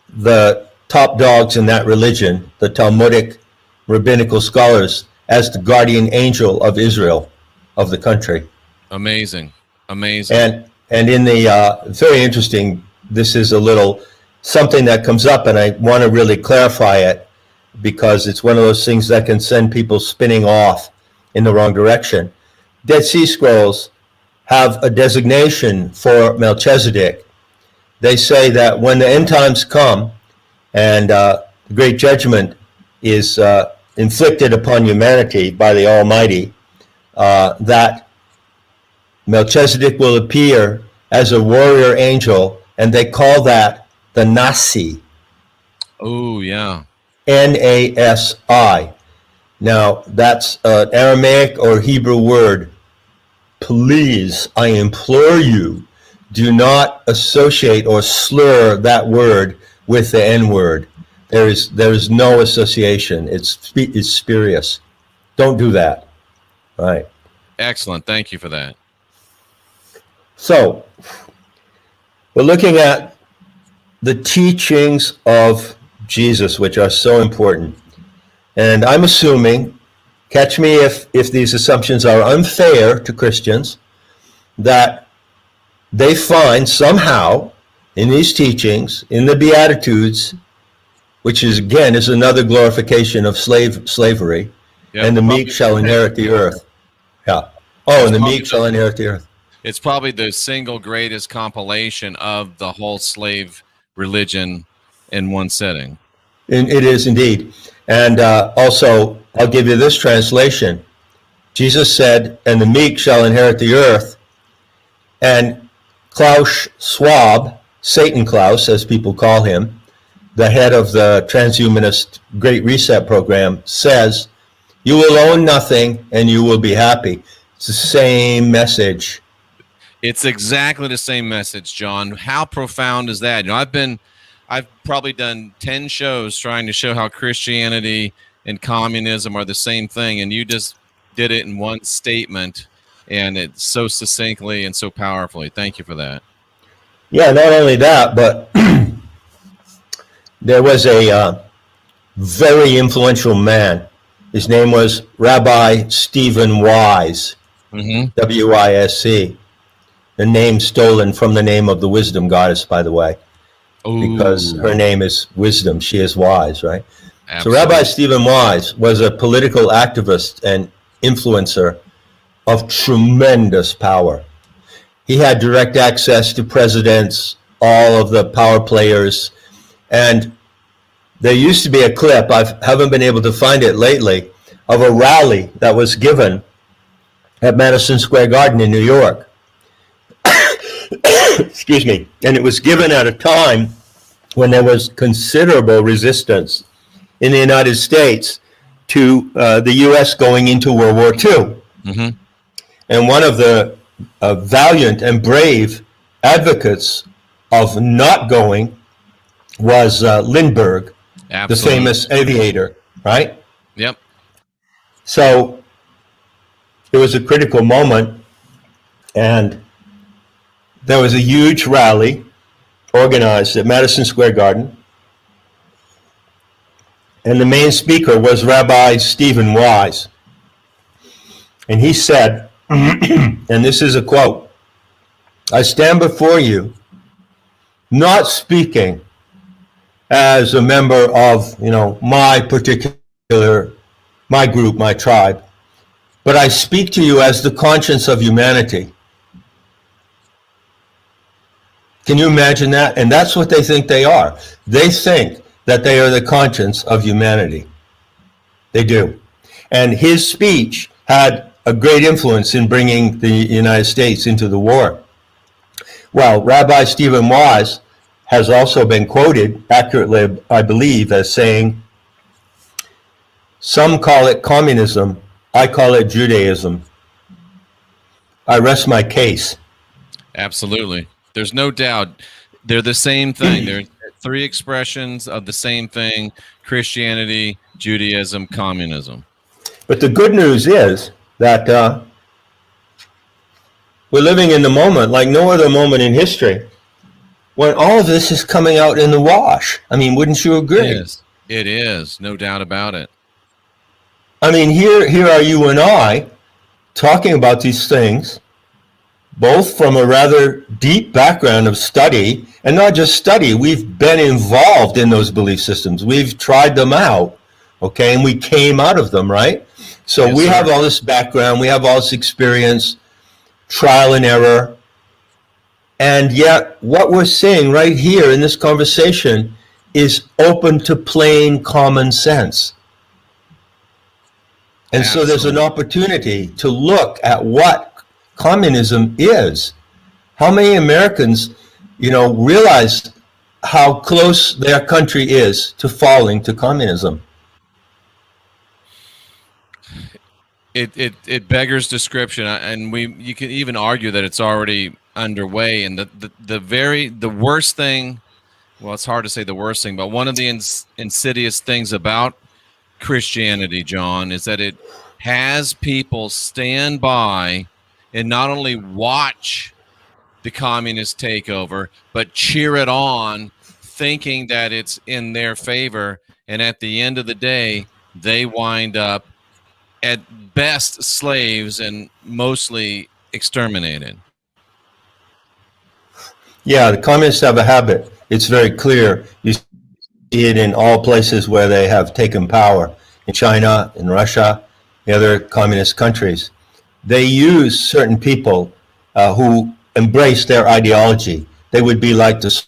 the top dogs in that religion, the Talmudic rabbinical scholars, as the guardian angel of Israel, of the country. Amazing. Amazing. And in the, very interesting, this is a little something that comes up, and I want to really clarify it, because it's one of those things that can send people spinning off in the wrong direction. Dead Sea Scrolls have a designation for Melchizedek. They say that when the end times come and the great judgment is inflicted upon humanity by the Almighty, that Melchizedek will appear as a warrior angel, and they call that the Nasi. Oh, yeah. Nasi. Now, that's an Aramaic or Hebrew word. Please, I implore you, do not associate or slur that word with the N word. There is no association. It's spurious. Don't do that. All right. Excellent. Thank you for that. So, we're looking at the teachings of Jesus, which are so important. And I'm assuming, catch me if these assumptions are unfair to Christians, that they find somehow in these teachings, in the Beatitudes, which is again is another glorification of slavery, Yep. and the meek shall inherit the earth. Yeah. Oh, and the meek shall inherit the earth. It's probably the single greatest compilation of the whole slave religion in one setting. And it is indeed. And also, I'll give you this translation. Jesus said, and the meek shall inherit the earth. And Klaus Schwab, Satan Klaus, as people call him, the head of the transhumanist Great Reset program, says, you will own nothing and you will be happy. It's the same message. It's exactly the same message, John. How profound is that? I've probably done 10 shows trying to show how Christianity and communism are the same thing, and you just did it in one statement, and it's so succinctly and so powerfully. Thank you for that. Yeah, not only that, but there was a very influential man. His name was Rabbi Stephen Wise, W-I-S-E. The name stolen from the name of the wisdom goddess, by the way. Ooh. Because her name is wisdom. She is wise, right? Absolutely. So Rabbi Stephen Wise was a political activist and influencer of tremendous power. He had direct access to presidents, all of the power players, and there used to be a clip, I haven't been able to find it lately, of a rally that was given at Madison Square Garden in New York. Excuse me. And it was given at a time when there was considerable resistance in the United States to the U.S. going into World War II. Mm-hmm. And one of the valiant and brave advocates of not going was Lindbergh, Absolutely. the famous aviator, right? Yep. So it was a critical moment, and there was a huge rally organized at Madison Square Garden, and the main speaker was Rabbi Stephen Wise. And he said, and this is a quote, I stand before you not speaking as a member of, my group, my tribe, but I speak to you as the conscience of humanity. Can you imagine that? And that's what they think they are. They think that they are the conscience of humanity. They do. And his speech had a great influence in bringing the United States into the war. Well, Rabbi Stephen Wise has also been quoted accurately, I believe, as saying, "Some call it communism, I call it Judaism. I rest my case." Absolutely. There's no doubt. They're the same thing. They're three expressions of the same thing: Christianity, Judaism, communism. But the good news is that we're living in the moment like no other moment in history when all of this is coming out in the wash. I mean, wouldn't you agree? It is. It is. No doubt about it. I mean, here are you and I talking about these things, both from a rather deep background of study, and not just study. We've been involved in those belief systems. We've tried them out, okay, and we came out of them, right? So Yes, we sir. have all this background, we have all this experience, trial and error, and yet what we're saying right here in this conversation is open to plain common sense. And so there's an opportunity to look at what communism is. How many Americans, realize how close their country is to falling to communism? It beggars description, and you can even argue that it's already underway. And the worst thing, well, it's hard to say the worst thing, but one of the insidious things about Christianity, John, is that it has people stand by and not only watch the communist takeover, but cheer it on, thinking that it's in their favor. And at the end of the day, they wind up at best slaves and mostly exterminated. Yeah, the communists have a habit. It's very clear. You see it in all places where they have taken power, in China, in Russia, the other communist countries. They use certain people who embrace their ideology. They would be like the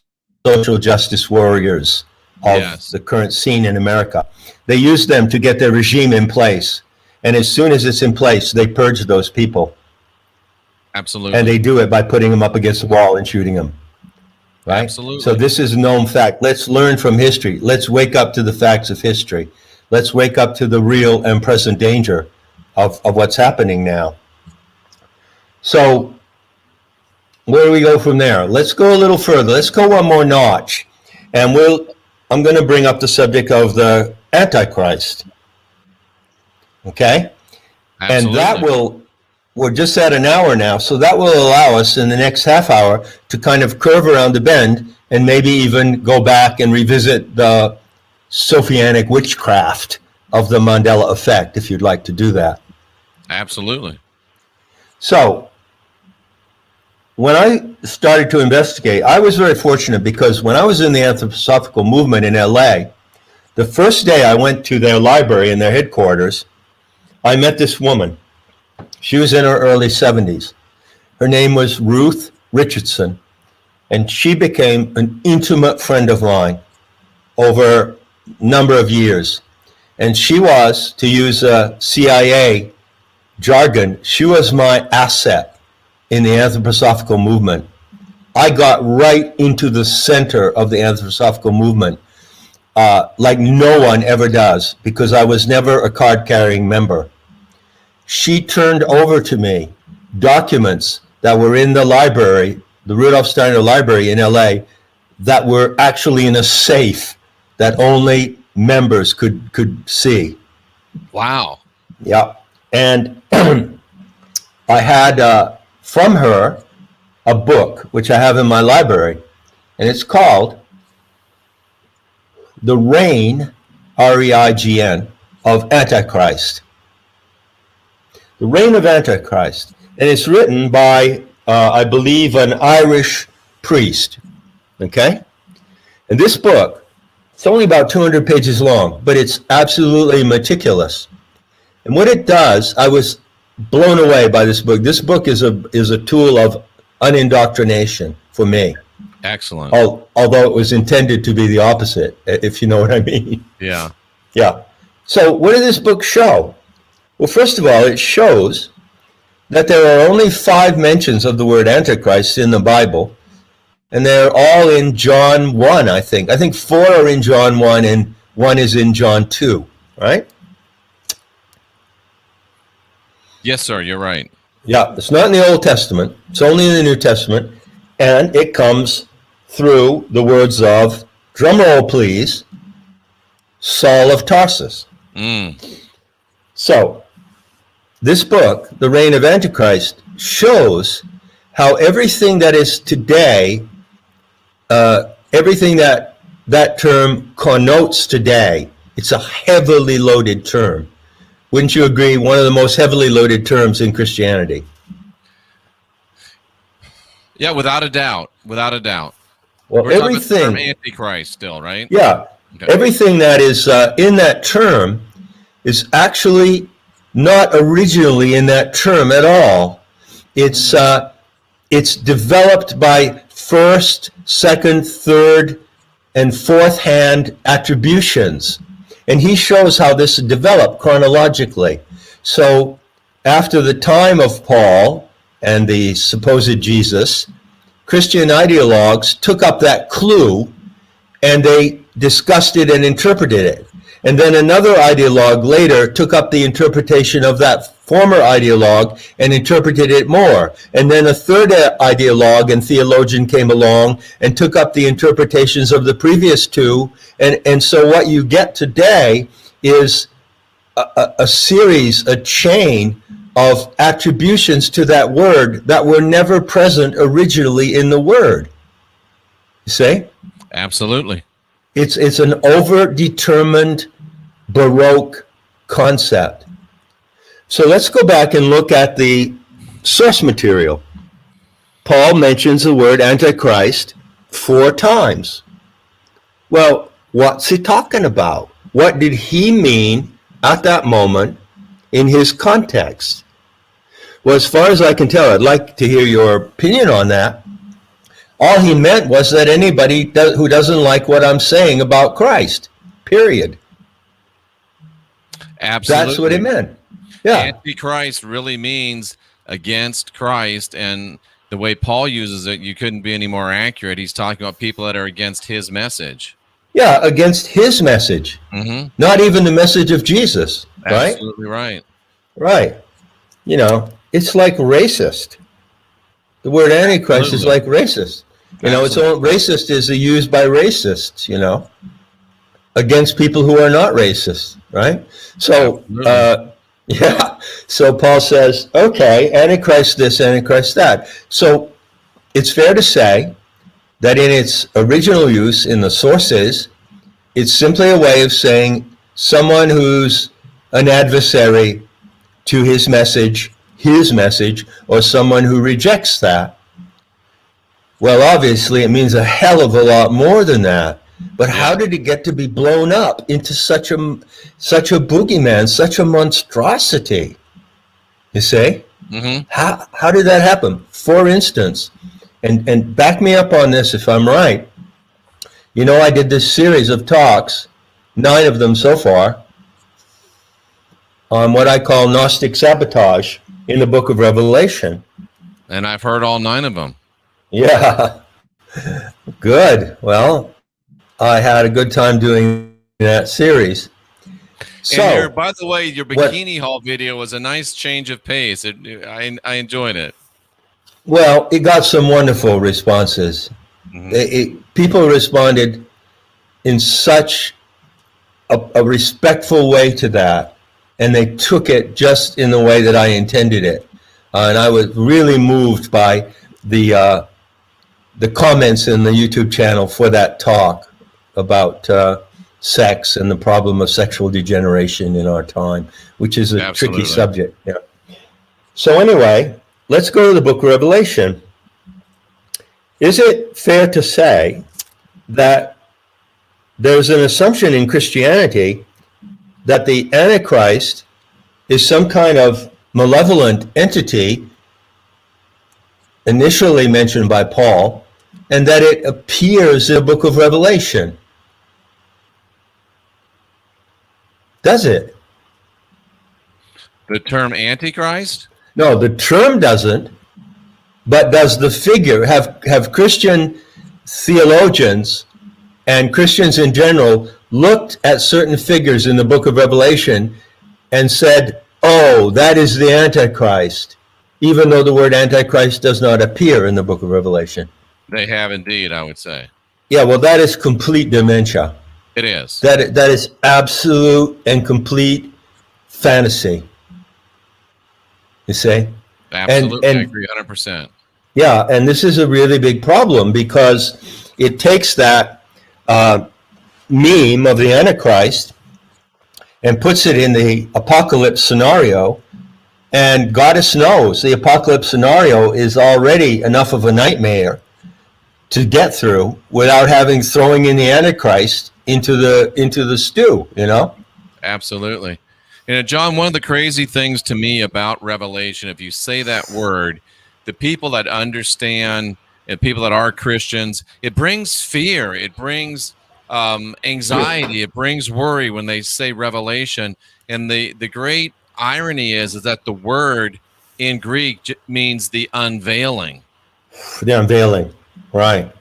social justice warriors of the current scene in America. They use them to get their regime in place. And as soon as it's in place, they purge those people. Absolutely. And they do it by putting them up against the wall and shooting them. Right? Absolutely. So this is a known fact. Let's learn from history. Let's wake up to the facts of history. Let's wake up to the real and present danger of what's happening now. So where do we go from there? Let's go a little further. Let's go one more notch. And I'm going to bring up the subject of the Antichrist. Okay? Absolutely. And we're just at an hour now, so that will allow us in the next half hour to kind of curve around the bend and maybe even go back and revisit the Sophianic witchcraft of the Mandela effect, if you'd like to do that. Absolutely. So, when I started to investigate, I was very fortunate because when I was in the anthroposophical movement in LA, the first day I went to their library in their headquarters, I met this woman. She was in her early 70s. Her name was Ruth Richardson, and she became an intimate friend of mine over a number of years. And she was, to use a CIA jargon, she was my asset in the anthroposophical movement. I got right into the center of the anthroposophical movement like no one ever does, because I was never a card-carrying member. She turned over to me documents that were in the library, the Rudolf Steiner Library in LA, that were actually in a safe that only members could see. Wow. Yeah. And I had from her a book, which I have in my library, and it's called The Reign, R-E-I-G-N, of Antichrist. The Reign of Antichrist. And it's written by, I believe, an Irish priest. Okay? And this book, it's only about 200 pages long, but it's absolutely meticulous. And what it does, I was blown away by this book. This book is a tool of unindoctrination for me. Excellent. Although it was intended to be the opposite, if you know what I mean. Yeah. Yeah. So what did this book show? Well, first of all, it shows that there are only 5 mentions of the word Antichrist in the Bible, and they're all in John 1, I think. I think 4 are in John 1, and 1 is in John 2, right? Yes, sir, you're right. Yeah, it's not in the Old Testament. It's only in the New Testament, and it comes through the words of, drumroll please, Saul of Tarsus. So, this book, The Reign of Antichrist, shows how everything that is today, everything that term connotes today, it's a heavily loaded term. Wouldn't you agree? One of the most heavily loaded terms in Christianity. Yeah, without a doubt. Without a doubt. Well, We're everything. talking about the term Antichrist still, right? Yeah. Okay. Everything that is in that term is actually not originally in that term at all. It's developed by first, second, third, and fourth hand attributions. And he shows how this developed chronologically. So after the time of Paul and the supposed Jesus, Christian ideologues took up that clue and they discussed it and interpreted it. And then another ideologue later took up the interpretation of that former ideologue and interpreted it more. And then a third ideologue and theologian came along and took up the interpretations of the previous two. And so what you get today is a series, a chain of attributions to that word that were never present originally in the word. You see? Absolutely. It's an overdetermined Baroque concept. So let's go back and look at the source material. Paul mentions the word Antichrist 4 times. Well, what's he talking about? What did he mean at that moment in his context? Well, as far as I can tell, I'd like to hear your opinion on that. All he meant was that anybody who doesn't like what I'm saying about Christ, period. Absolutely. That's what he meant. Yeah. Antichrist really means against Christ, and the way Paul uses it, you couldn't be any more accurate. He's talking about people that are against his message. Yeah, against his message. Mm-hmm. Not even the message of Jesus, right? Absolutely right. Right. You know, it's like racist. The word Antichrist is like racist. You know, it's all racist is used by racists, you know, against people who are not racist, right? So, yeah. So Paul says, okay, Antichrist this, Antichrist that. So it's fair to say that in its original use in the sources, it's simply a way of saying someone who's an adversary to his message, or someone who rejects that. Well, obviously, it means a hell of a lot more than that. But how did it get to be blown up into such a boogeyman, such a monstrosity? You see? Mm-hmm. How did that happen? For instance, and back me up on this if I'm right. You know, I did this series of talks, 9 of them so far, on what I call Gnostic sabotage in the book of Revelation. And I've heard all 9 of them. Yeah. Good. Well, I had a good time doing that series. So, by the way, your bikini haul video was a nice change of pace. I enjoyed it. Well, it got some wonderful responses. Mm-hmm. People responded in such a respectful way to that, and they took it just in the way that I intended it. And I was really moved by the comments in the YouTube channel for that talk about sex and the problem of sexual degeneration in our time, which is a tricky subject. Yeah. So anyway, let's go to the book of Revelation. Is it fair to say that there's an assumption in Christianity that the Antichrist is some kind of malevolent entity initially mentioned by Paul, and that it appears in the book of Revelation? Does it? The term Antichrist? No, the term doesn't, but does the figure. Have Christian theologians and Christians in general looked at certain figures in the book of Revelation and said, oh, that is the Antichrist, even though the word Antichrist does not appear in the book of Revelation? They have indeed, I would say. Yeah, well, that is complete dementia. It is. That is absolute and complete fantasy. You see? Absolutely, I agree 100%. Yeah, and this is a really big problem because it takes that meme of the Antichrist and puts it in the apocalypse scenario, and goddess knows the apocalypse scenario is already enough of a nightmare to get through without throwing in the Antichrist into the stew, you know? Absolutely. You know, John, one of the crazy things to me about Revelation, if you say that word, the people that understand and people that are Christians, it brings fear, it brings anxiety, it brings worry when they say Revelation. And the great irony is that the word in Greek means the unveiling. The unveiling, right.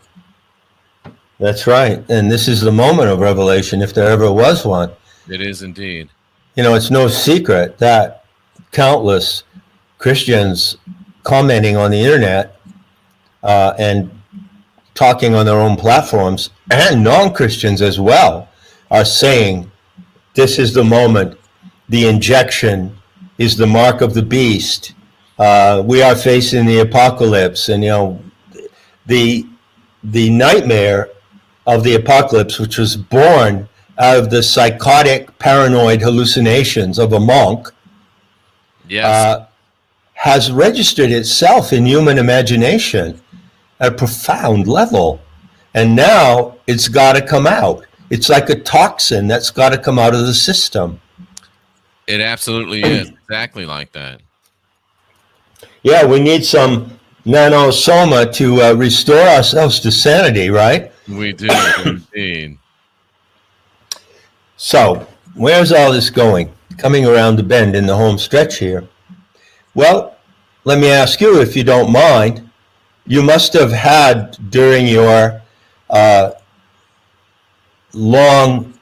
That's right. And this is the moment of revelation, if there ever was one. It is indeed. You know, it's no secret that countless Christians commenting on the internet and talking on their own platforms, and non-Christians as well, are saying this is the moment. The injection is the mark of the beast. We are facing the apocalypse. And, you know, the nightmare of the apocalypse, which was born out of the psychotic, paranoid hallucinations of a monk, yes, has registered itself in human imagination at a profound level. And now it's got to come out. It's like a toxin that's got to come out of the system. It absolutely is exactly like that. Yeah, we need some nanosoma to restore ourselves to sanity, right? We do, indeed. So, where's all this going? Coming around the bend in the home stretch here. Well, let me ask you, if you don't mind, you must have had during your long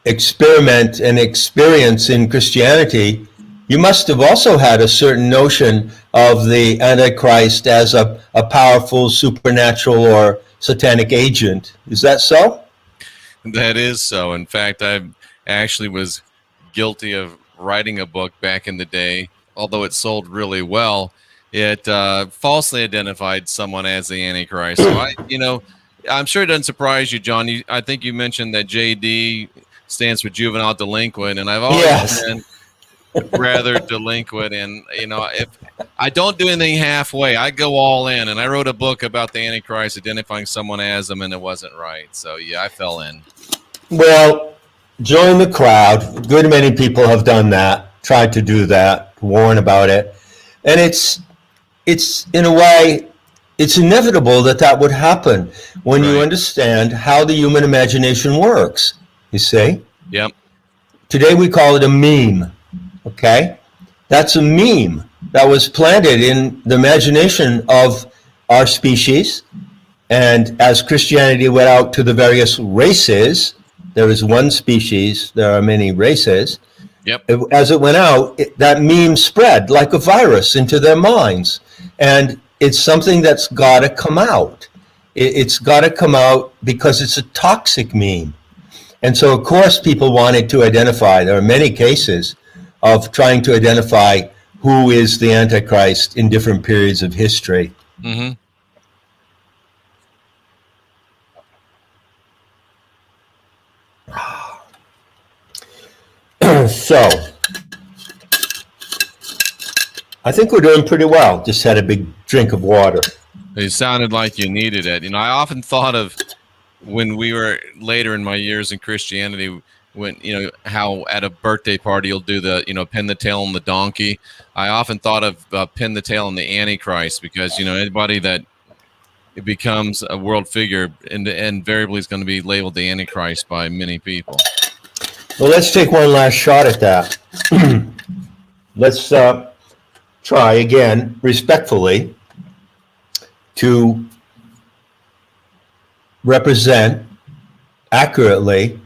experiment and experience in Christianity, you must have also had a certain notion of the Antichrist as a powerful supernatural or satanic agent. Is that so? That is so. In fact, I actually was guilty of writing a book back in the day, although it sold really well. It falsely identified someone as the Antichrist. So I'm sure it doesn't surprise you, John. I think you mentioned that JD stands for juvenile delinquent, and I've always been rather delinquent. And if I don't do anything halfway, I go all in. And I wrote a book about the Antichrist, identifying someone as them, and it wasn't right. So yeah, I fell in. Well, join the crowd. Good many people have done that, tried to do that, warn about it, and it's in a way, it's inevitable that would happen when you understand how the human imagination works. You see? Yep. Today we call it a meme. Okay? That's a meme that was planted in the imagination of our species. And as Christianity went out to the various races, there is one species, there are many races. Yep. As it went out, that meme spread like a virus into their minds. And it's something that's got to come out. It's got to come out because it's a toxic meme. And so, of course, people wanted to identify. There are many cases of trying to identify who is the Antichrist in different periods of history. Mm-hmm. So, I think we're doing pretty well. Just had a big drink of water. It sounded like you needed it. I often thought of when we were later in my years in Christianity, when, how at a birthday party you'll do the, pin the tail on the donkey. I often thought of pin the tail on the Antichrist because, anybody that it becomes a world figure invariably is going to be labeled the Antichrist by many people. Well, let's take one last shot at that. let's try again, respectfully, to represent accurately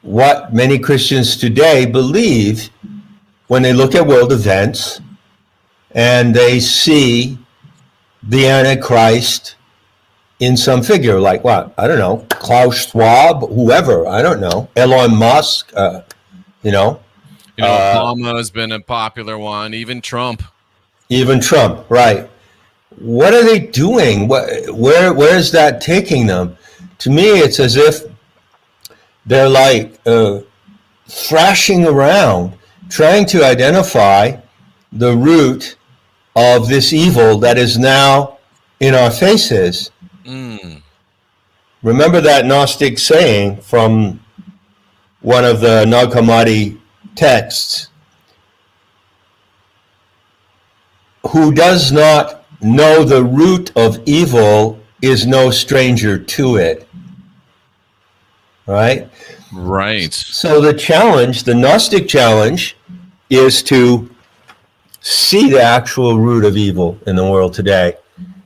what many Christians today believe when they look at world events and they see the Antichrist in some figure, like what? I don't know, Klaus Schwab, whoever, I don't know, Elon Musk, you know. Obama has been a popular one, even Trump. Even Trump, right. What are they doing? Where is that taking them? To me, it's as if they're like thrashing around, trying to identify the root of this evil that is now in our faces. Remember that Gnostic saying from one of the Nag Hammadi texts: who does not know the root of evil is no stranger to it. Right? Right. So the challenge, the Gnostic challenge, is to see the actual root of evil in the world today.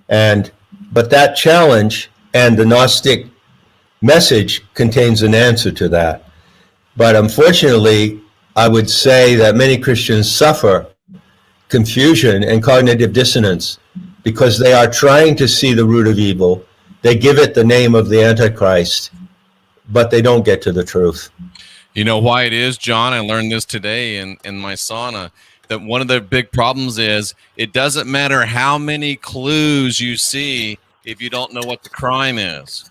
But that challenge and the Gnostic message contains an answer to that. But unfortunately, I would say that many Christians suffer confusion and cognitive dissonance because they are trying to see the root of evil. They give it the name of the Antichrist, but they don't get to the truth. You know why it is, John? I learned this today in my sauna, that one of the big problems is it doesn't matter how many clues you see if you don't know what the crime is.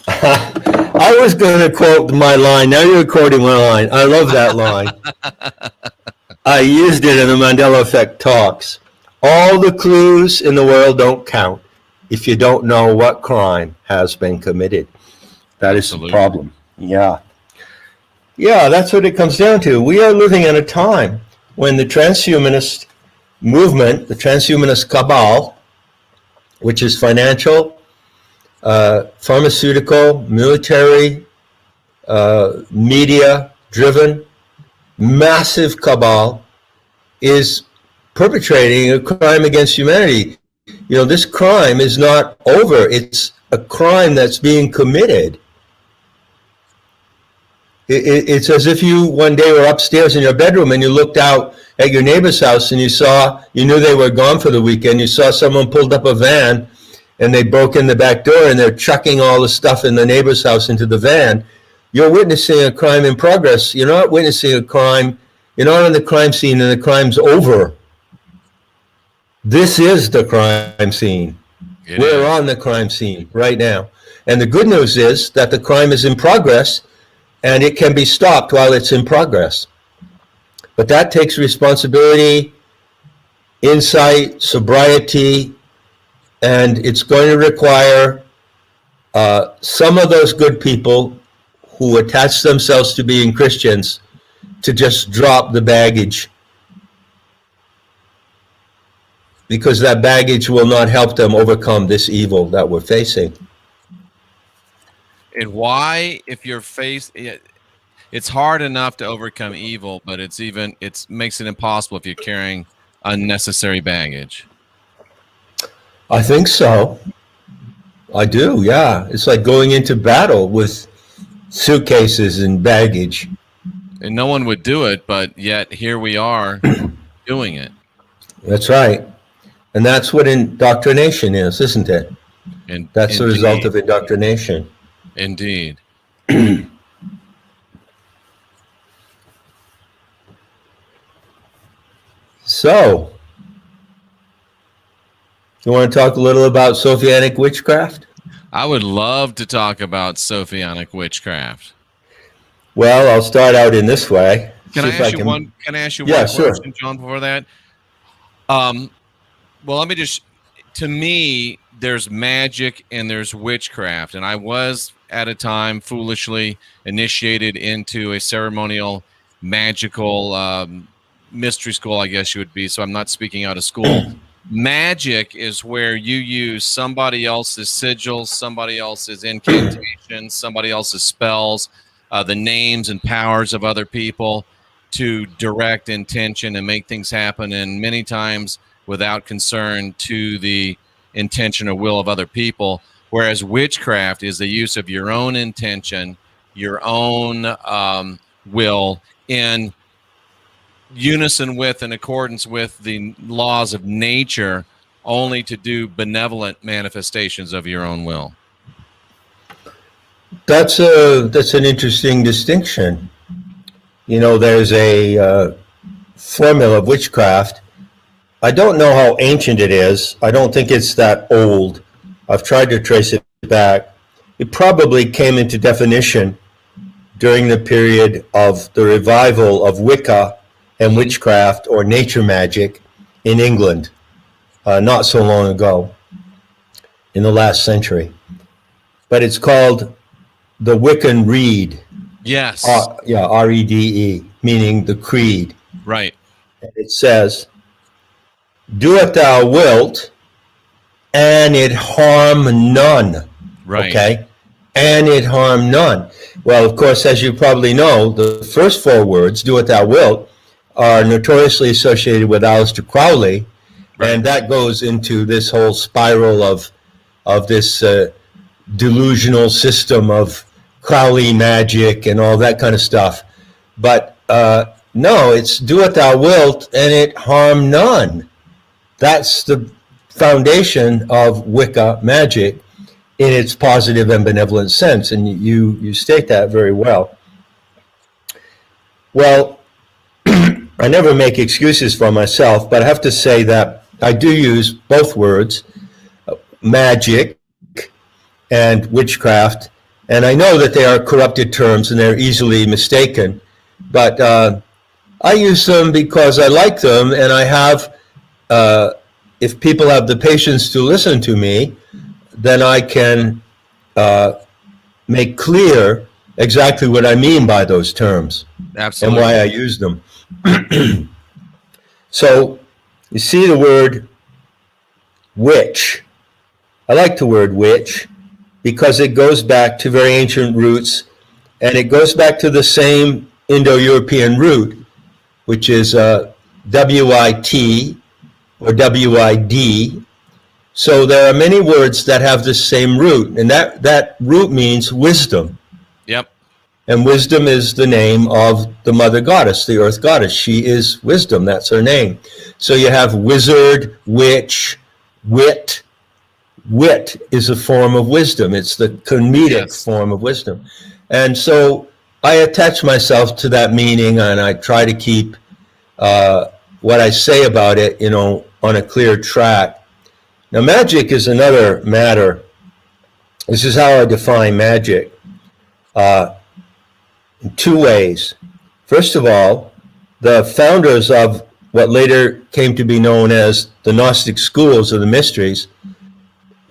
I was going to quote my line. Now you're quoting my line. I love that line. I used it in the Mandela Effect talks. All the clues in the world don't count if you don't know what crime has been committed. That is the problem. Yeah. Yeah, that's what it comes down to. We are living in a time when the transhumanist movement, the transhumanist cabal, which is financial, pharmaceutical, military, media-driven, massive cabal, is perpetrating a crime against humanity. You know, this crime is not over. It's a crime that's being committed. It's as if you one day were upstairs in your bedroom and you looked out at your neighbor's house and you knew they were gone for the weekend. You saw someone pulled up a van and they broke in the back door and they're chucking all the stuff in the neighbor's house into the van. You're witnessing a crime in progress. You're not witnessing a crime. You're not on the crime scene and the crime's over. This is the crime scene. We're on the crime scene right now. And the good news is that the crime is in progress and it can be stopped while it's in progress. But that takes responsibility, insight, sobriety, and it's going to require some of those good people who attach themselves to being Christians to just drop the baggage, because that baggage will not help them overcome this evil that we're facing. And why, if you're it's hard enough to overcome evil, but it makes it impossible if you're carrying unnecessary baggage. I think so. I do, yeah. It's like going into battle with suitcases and baggage. And no one would do it, but yet here we are doing it. That's right. And that's what indoctrination is, isn't it? And that's the result of indoctrination. Indeed. So, you want to talk a little about Sophianic witchcraft? I would love to talk about Sophianic witchcraft. Well, I'll start out in this way. Can I ask you one question, John, before that? Well, let me to me, there's magic and there's witchcraft. And I was at a time foolishly initiated into a ceremonial, magical mystery school, I guess you would be. So I'm not speaking out of school. Magic is where you use somebody else's sigils, somebody else's incantations, somebody else's spells, the names and powers of other people, to direct intention and make things happen, and many times without concern to the intention or will of other people. Whereas witchcraft is the use of your own intention, your own will, in unison with, in accordance with the laws of nature, only to do benevolent manifestations of your own will. That's an interesting distinction. You know, there's a formula of witchcraft. I don't know how ancient it is. I don't think it's that old. I've tried to trace it back. It probably came into definition during the period of the revival of Wicca and witchcraft, or nature magic, in England, not so long ago, in the last century. But it's called the Wiccan Rede. Yes. R-E-D-E, meaning the creed. Right. And it says, "Do what thou wilt, and it harm none." Right. Okay? And it harm none. Well, of course, as you probably know, the first four words, "do what thou wilt," are notoriously associated with Aleister Crowley. Right. And that goes into this whole spiral of this delusional system of Crowley magic and all that kind of stuff. But no, it's "do what thou wilt, and it harm none." That's the foundation of Wicca magic in its positive and benevolent sense, and you state that very well. Well, I never make excuses for myself, but I have to say that I do use both words, magic and witchcraft, and I know that they are corrupted terms and they're easily mistaken, but I use them because I like them, and I have, if people have the patience to listen to me, then I can make clear exactly what I mean by those terms. Absolutely. And why I use them. So you see the word witch. I like the word witch because it goes back to very ancient roots, and it goes back to the same Indo-European root, which is W-I-T or W-I-D. So there are many words that have the same root, and that root means wisdom. Yep. And wisdom is the name of the mother goddess, the earth goddess. She is wisdom. That's her name. So you have wizard, witch, wit. Wit is a form of wisdom. It's the comedic form of wisdom. And so I attach myself to that meaning, and I try to keep what I say about it, on a clear track. Now, magic is another matter. This is how I define magic. In two ways. First of all, the founders of what later came to be known as the Gnostic schools of the mysteries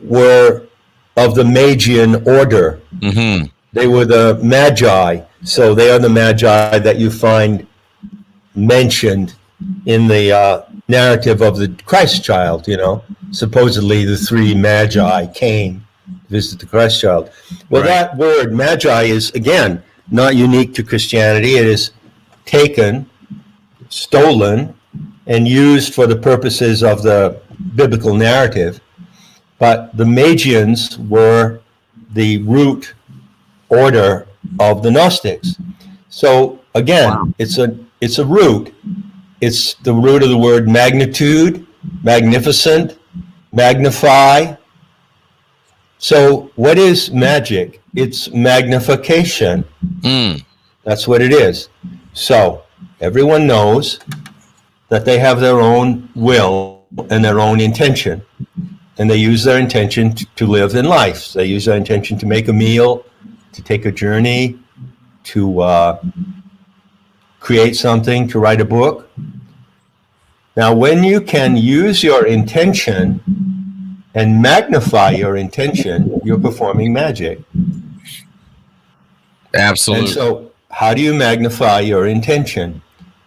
were of the Magian order. Mm-hmm. They were the Magi, so they are the Magi that you find mentioned in the narrative of the Christ child, Supposedly the three Magi came to visit the Christ child. Well, That word Magi is, again, not unique to Christianity. It is taken, stolen, and used for the purposes of the biblical narrative. But the Magians were the root order of the Gnostics. So again, it's a root. It's the root of the word magnitude, magnificent, magnify. So what is magic? It's magnification. That's what it is. So everyone knows that they have their own will and their own intention. And they use their intention to live in life. They use their intention to make a meal, to take a journey, to create something, to write a book. Now, when you can use your intention and magnify your intention, you're performing magic. Absolutely. And so, how do you magnify your intention?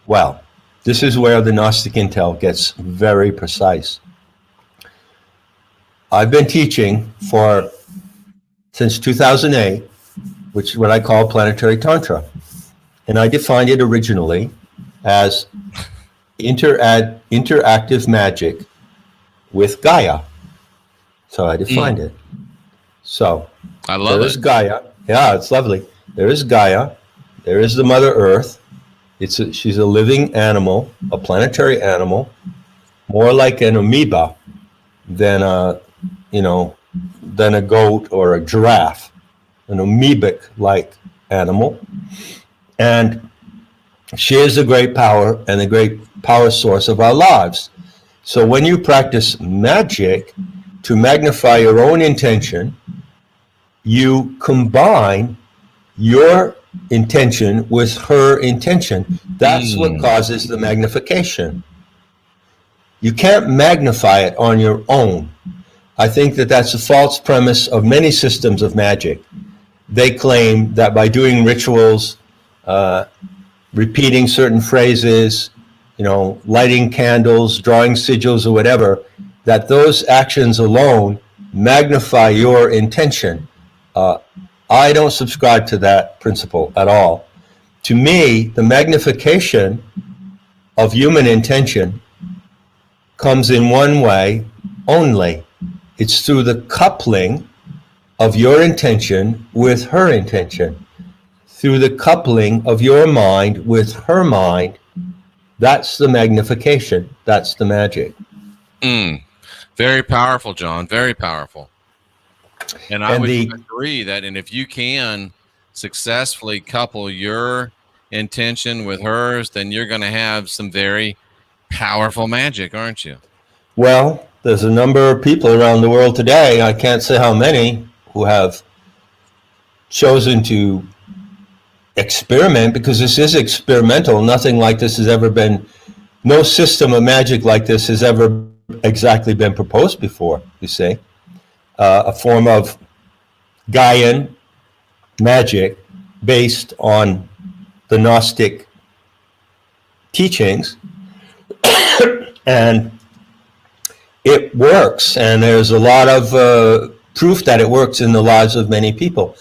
Well, this is where the Gnostic intel gets very precise. I've been teaching since 2008, which is what I call planetary tantra. And I defined it originally as interactive magic with Gaia. So I defined it. So I love there is Gaia. Yeah, it's lovely. There is Gaia. There is the Mother Earth. She's a living animal, a planetary animal, more like an amoeba than a goat or a giraffe, an amoebic-like animal. And she is a great power and a great power source of our lives. So when you practice magic to magnify your own intention, you combine your intention with her intention. That's what causes the magnification. You can't magnify it on your own. I think that that's a false premise of many systems of magic. They claim that by doing rituals, repeating certain phrases, lighting candles, drawing sigils or whatever, that those actions alone magnify your intention. I don't subscribe to that principle at all. To me, the magnification of human intention comes in one way only. It's through the coupling of your intention with her intention. Through the coupling of your mind with her mind. That's the magnification. That's the magic. Very powerful, John. Very powerful. And I would agree that, and if you can successfully couple your intention with hers, then you're going to have some very powerful magic, aren't you? Well, there's a number of people around the world today, I can't say how many, who have chosen to experiment, because this is experimental. Nothing like this has ever been, no system of magic like this has ever exactly been proposed before, you see. A form of Gaian magic based on the Gnostic teachings. And it works, and there's a lot of proof that it works in the lives of many people.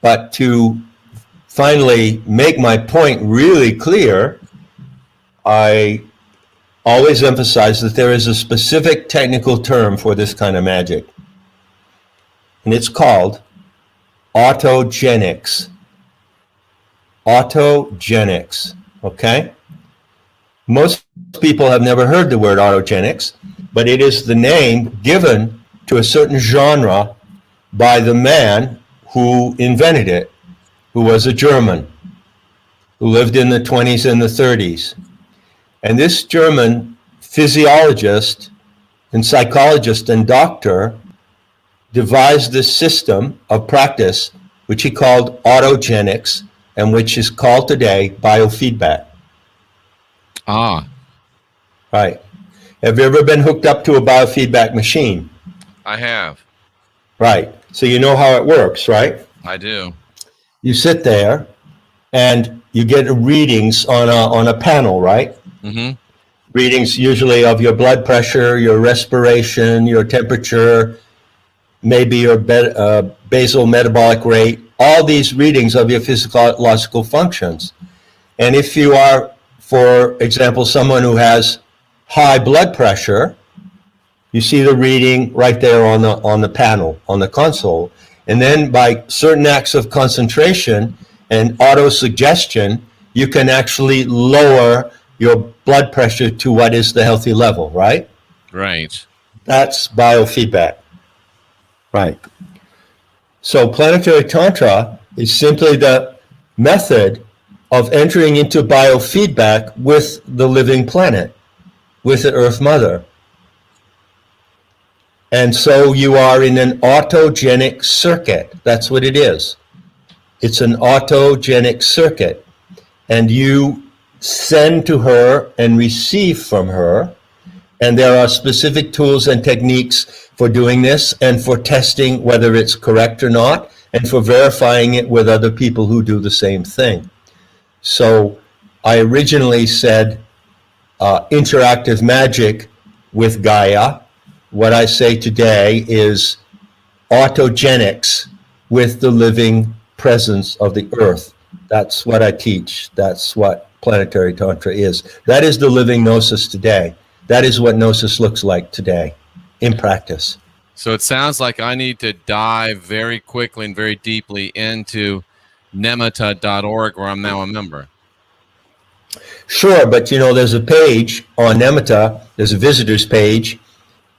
But to finally make my point really clear, I always emphasize that there is a specific technical term for this kind of magic, and it's called autogenics. Autogenics, okay? Most people have never heard the word autogenics, but it is the name given to a certain genre by the man who invented it, who was a German, who lived in the 20s and the 30s. And this German physiologist and psychologist and doctor devised this system of practice, which he called autogenics, and which is called today biofeedback. Right. Have you ever been hooked up to a biofeedback machine? I have. Right. So you know how it works, right? I do. You sit there and you get readings on a panel, right? Mm-hmm. Readings usually of your blood pressure, your respiration, your temperature, maybe your basal metabolic rate, all these readings of your physiological functions. And if you are, for example, someone who has high blood pressure, you see the reading right there on the panel, on the console. And then by certain acts of concentration and auto-suggestion, you can actually lower your blood pressure to what is the healthy level, right? Right. That's biofeedback. Right. So planetary tantra is simply the method of entering into biofeedback with the living planet, with the Earth Mother. And so you are in an autogenic circuit. That's what it is. It's an autogenic circuit. And you send to her and receive from her. And there are specific tools and techniques for doing this and for testing whether it's correct or not, and for verifying it with other people who do the same thing. So I originally said interactive magic with Gaia. What I say today is autogenics with the living presence of the earth. That's what I teach. That's what planetary tantra is. That is the living gnosis today. That is what gnosis looks like today in practice. So it sounds like I need to dive very quickly and very deeply into nemata.org, where I'm now a member. Sure, but there's a page on Nemata, there's a visitors page,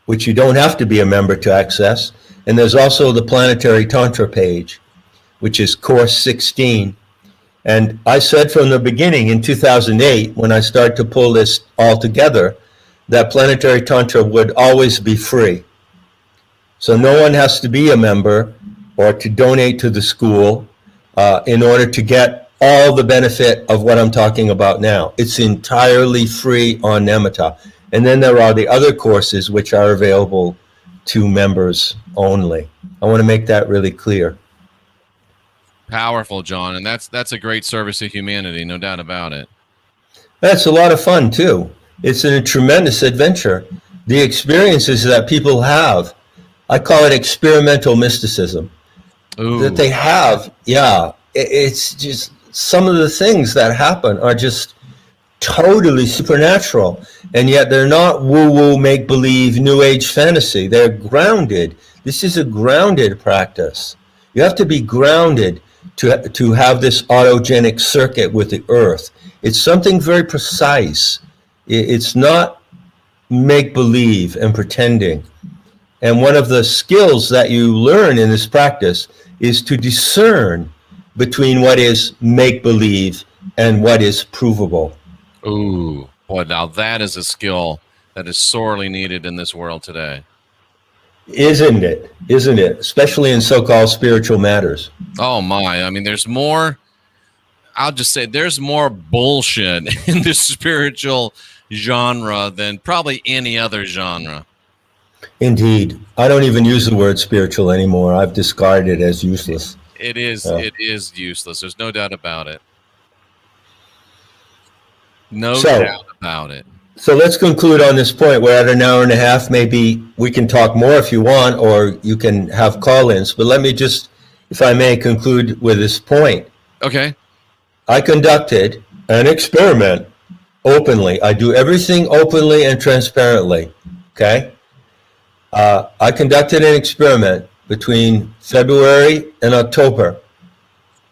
which you don't have to be a member to access. And there's also the Planetary Tantra page, which is Course 16. And I said from the beginning in 2008, when I started to pull this all together, that Planetary Tantra would always be free. So no one has to be a member or to donate to the school in order to get all the benefit of what I'm talking about now. It's entirely free on Nemata. And then there are the other courses which are available to members only. I want to make that really clear. Powerful, John. And that's a great service to humanity, no doubt about it. That's a lot of fun, too. It's a tremendous adventure. The experiences that people have, I call it experimental mysticism. Ooh. That they have, yeah. It's just some of the things that happen are just totally supernatural, and yet they're not woo-woo, make-believe, new age fantasy. They're grounded. This is a grounded practice. You have to be grounded to have this autogenic circuit with the earth. It's something very precise. It's not make-believe and pretending. And one of the skills that you learn in this practice is to discern between what is make-believe and what is provable. Ooh, boy, now that is a skill that is sorely needed in this world today. Isn't it? Isn't it? Especially in so-called spiritual matters. Oh, my. I mean, there's more, I'll just say there's more bullshit in the spiritual genre than probably any other genre. Indeed. I don't even use the word spiritual anymore. I've discarded it as useless. It is useless. There's no doubt about it. No doubt about it. So let's conclude on this point. We're at an hour and a half. Maybe we can talk more if you want, or you can have call-ins. But let me just, if I may, conclude with this point. Okay. I conducted an experiment openly. I do everything openly and transparently. Okay? I conducted an experiment between February and October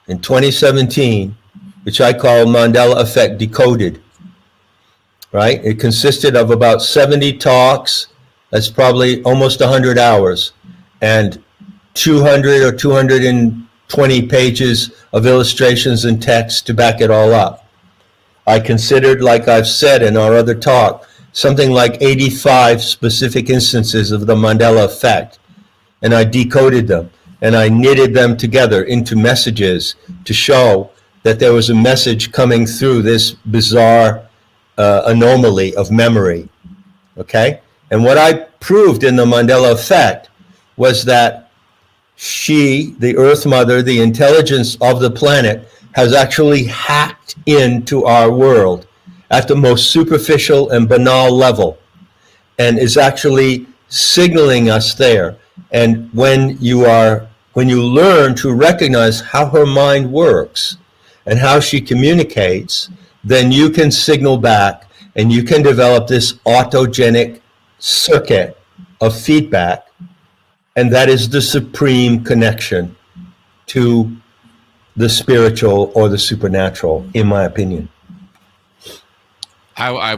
in 2017, which I call Mandela Effect Decoded. Right? It consisted of about 70 talks. That's probably almost 100 hours, and 200 or 220 pages of illustrations and text to back it all up. I considered, like I've said in our other talk, something like 85 specific instances of the Mandela Effect, and I decoded them, and I knitted them together into messages to show that there was a message coming through this bizarre anomaly of memory, okay? And what I proved in the Mandela Effect was that she, the Earth Mother, the intelligence of the planet, has actually hacked into our world at the most superficial and banal level, and is actually signaling us there. And when you learn to recognize how her mind works and how she communicates, then you can signal back and you can develop this autogenic circuit of feedback, and that is the supreme connection to the spiritual or the supernatural, in my opinion. I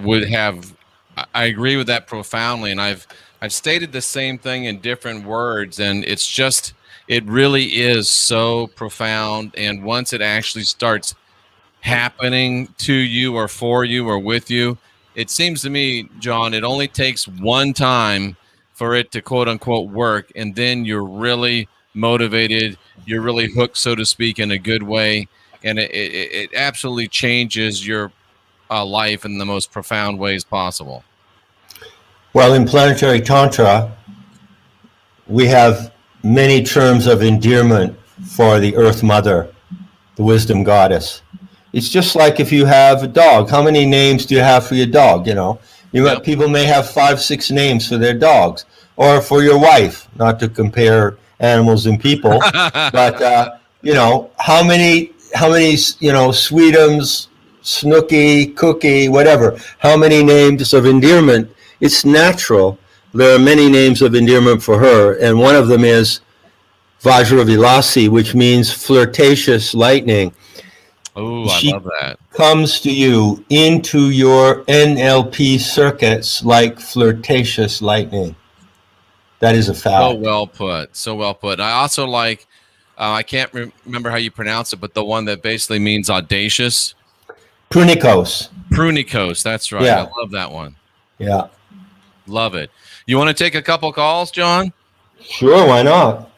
agree with that profoundly, and I've stated the same thing in different words, and it really is so profound. And once it actually starts happening to you or for you or with you, it seems to me, John, it only takes one time for it to quote unquote work, and then you're really motivated, you're really hooked, so to speak, in a good way, and it absolutely changes your life in the most profound ways possible. Well, in Planetary Tantra, we have many terms of endearment for the Earth Mother, the Wisdom Goddess. It's just like if you have a dog. How many names do you have for your dog? Yep. People may have 5-6 names for their dogs, or for your wife. Not to compare animals and people, but how many Sweetums, Snooky, Cookie, whatever. How many names of endearment? It's natural. There are many names of endearment for her, and one of them is Vajravilasi, which means flirtatious lightning. Oh, I She love that. comes to you into your NLP circuits like flirtatious lightning. That is a fact. So well put. So well put. I also like, I can't remember how you pronounce it, but the one that basically means audacious. Prunikos. Prunikos. That's right. Yeah. I love that one. Yeah. Love it. You want to take a couple calls, John? Sure, why not?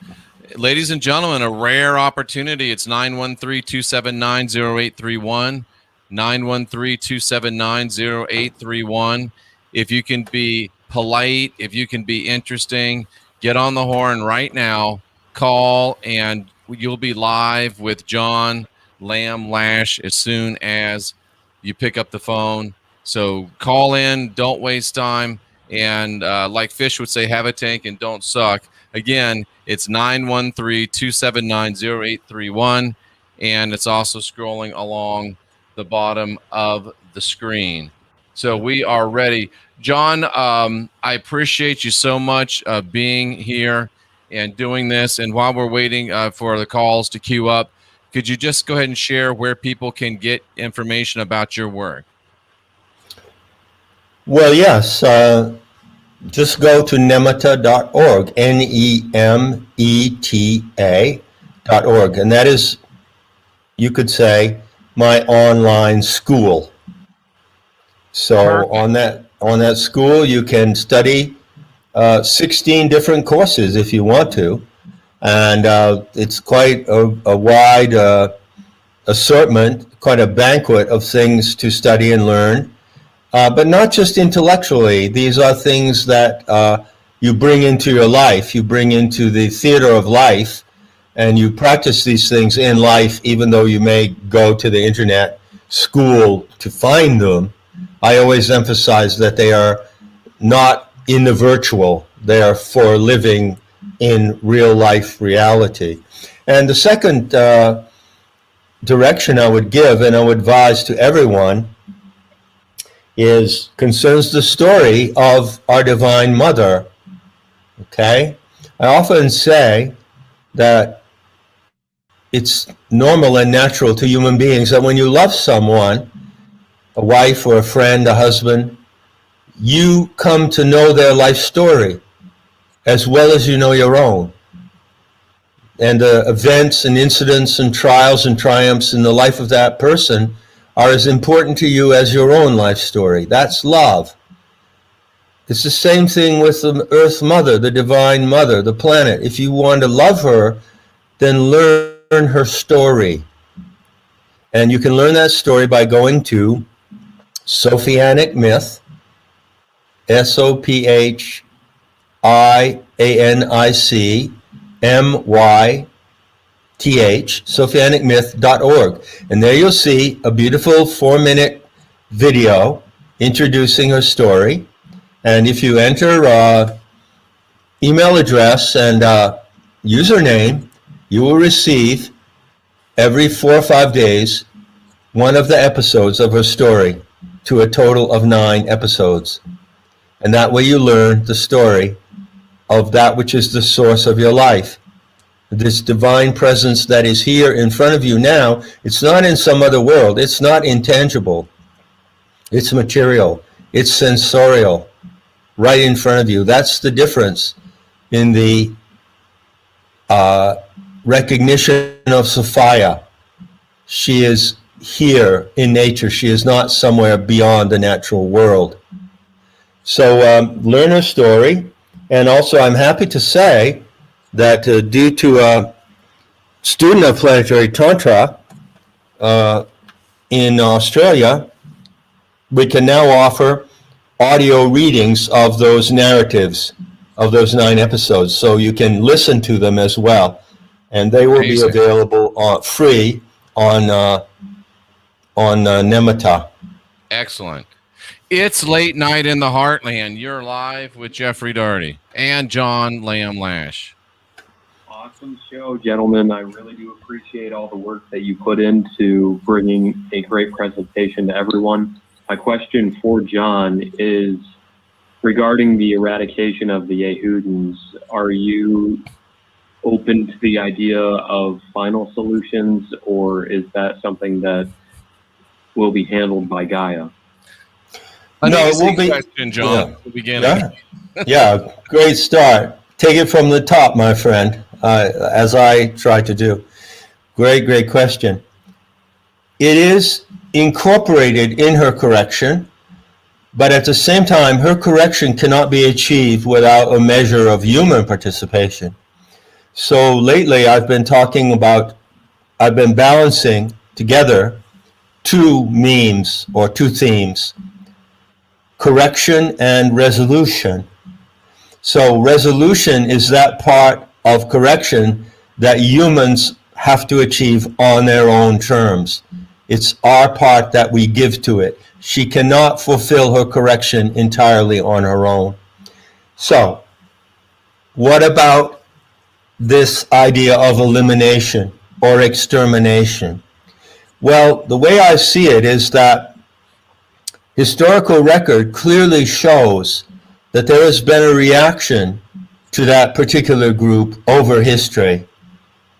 Ladies and gentlemen, a rare opportunity. It's 913-279-0831. 913-279-0831. If you can be polite, if you can be interesting, get on the horn right now. Call, and you'll be live with John Lamb Lash as soon as you pick up the phone. So call in, don't waste time, and like Fish would say, have a tank and don't suck. Again, it's 913-279-0831, and it's also scrolling along the bottom of the screen. So we are ready. John, I appreciate you so much being here and doing this. And while we're waiting for the calls to queue up, could you just go ahead and share where people can get information about your work? Well, yes. Just go to nemeta.org, NEMETA.org. And that is, you could say, my online school. So Perfect. on that school, you can study 16 different courses if you want to. And it's quite a wide assortment, quite a banquet of things to study and learn. But not just intellectually. These are things that you bring into your life. You bring into the theater of life, and you practice these things in life, even though you may go to the internet school to find them. I always emphasize that they are not in the virtual. They are for living in real life reality. And the second direction I would give, and I would advise to everyone, concerns the story of our Divine Mother. Okay? I often say that it's normal and natural to human beings that when you love someone, a wife or a friend, a husband, you come to know their life story as well as you know your own. And the events and incidents and trials and triumphs in the life of that person are as important to you as your own life story. That's love. It's the same thing with the Earth Mother, the Divine Mother, the planet. If you want to love her, then learn her story. And you can learn that story by going to Sophianic Myth, SOPHIANIC MYTH, Sophianicmyth.org. And there you'll see a beautiful 4-minute video introducing her story. And if you enter email address and username, you will receive every 4 or 5 days one of the episodes of her story, to a total of 9 episodes. And that way you learn the story of that which is the source of your life. This divine presence that is here in front of you now, it's not in some other world. It's not intangible. It's material. It's sensorial. Right in front of you. That's the difference in the recognition of Sophia. She is here in nature. She is not somewhere beyond the natural world. So learn her story. And also I'm happy to say that due to a student of planetary tantra in Australia, we can now offer audio readings of those narratives, of those 9 episodes, so you can listen to them as well. And they will be available free on Nemeta. Excellent. It's late night in the heartland. You're live with Jeffrey Daugherty and John Lamb Lash. Awesome. awesome show, gentlemen. I really do appreciate all the work that you put into bringing a great presentation to everyone. My question for John is regarding the eradication of the Yehudans. Are you open to the idea of final solutions, or is that something that will be handled by Gaia? No, it will be. Question, John. Yeah. Beginning. Yeah, great start. Take it from the top, my friend, as I try to do. Great question. It is incorporated in her correction, but at the same time, her correction cannot be achieved without a measure of human participation. So lately, I've been balancing together two memes or two themes, correction and resolution. So resolution is that part of correction that humans have to achieve on their own terms. It's our part that we give to it. She cannot fulfill her correction entirely on her own. So, what about this idea of elimination or extermination? Well, the way I see it is that historical record clearly shows that there has been a reaction to that particular group over history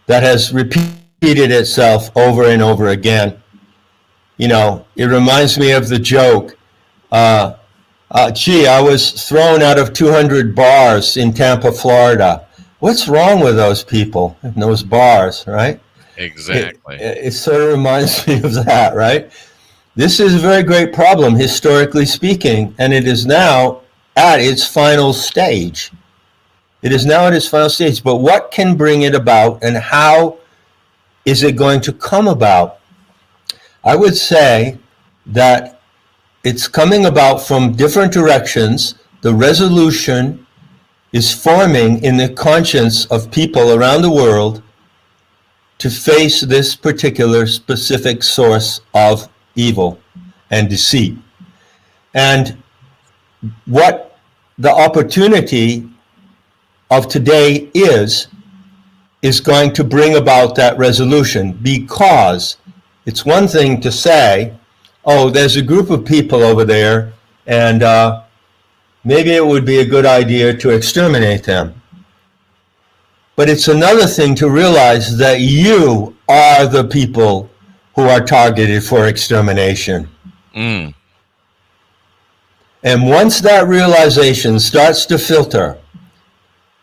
that has repeated itself over and over again. You know, it reminds me of the joke, gee, I was thrown out of 200 bars in Tampa, Florida. What's wrong with those people in those bars, right? Exactly. It sort of reminds me of that, right? This is a very great problem, historically speaking, and it is now at its final stage. It is now at its final stage, but what can bring it about and how is it going to come about? I would say that it's coming about from different directions. The resolution is forming in the conscience of people around the world to face this particular specific source of evil and deceit. And what the opportunity of today is going to bring about that resolution, because it's one thing to say, oh, there's a group of people over there and maybe it would be a good idea to exterminate them. But it's another thing to realize that you are the people who are targeted for extermination. Mm. And once that realization starts to filter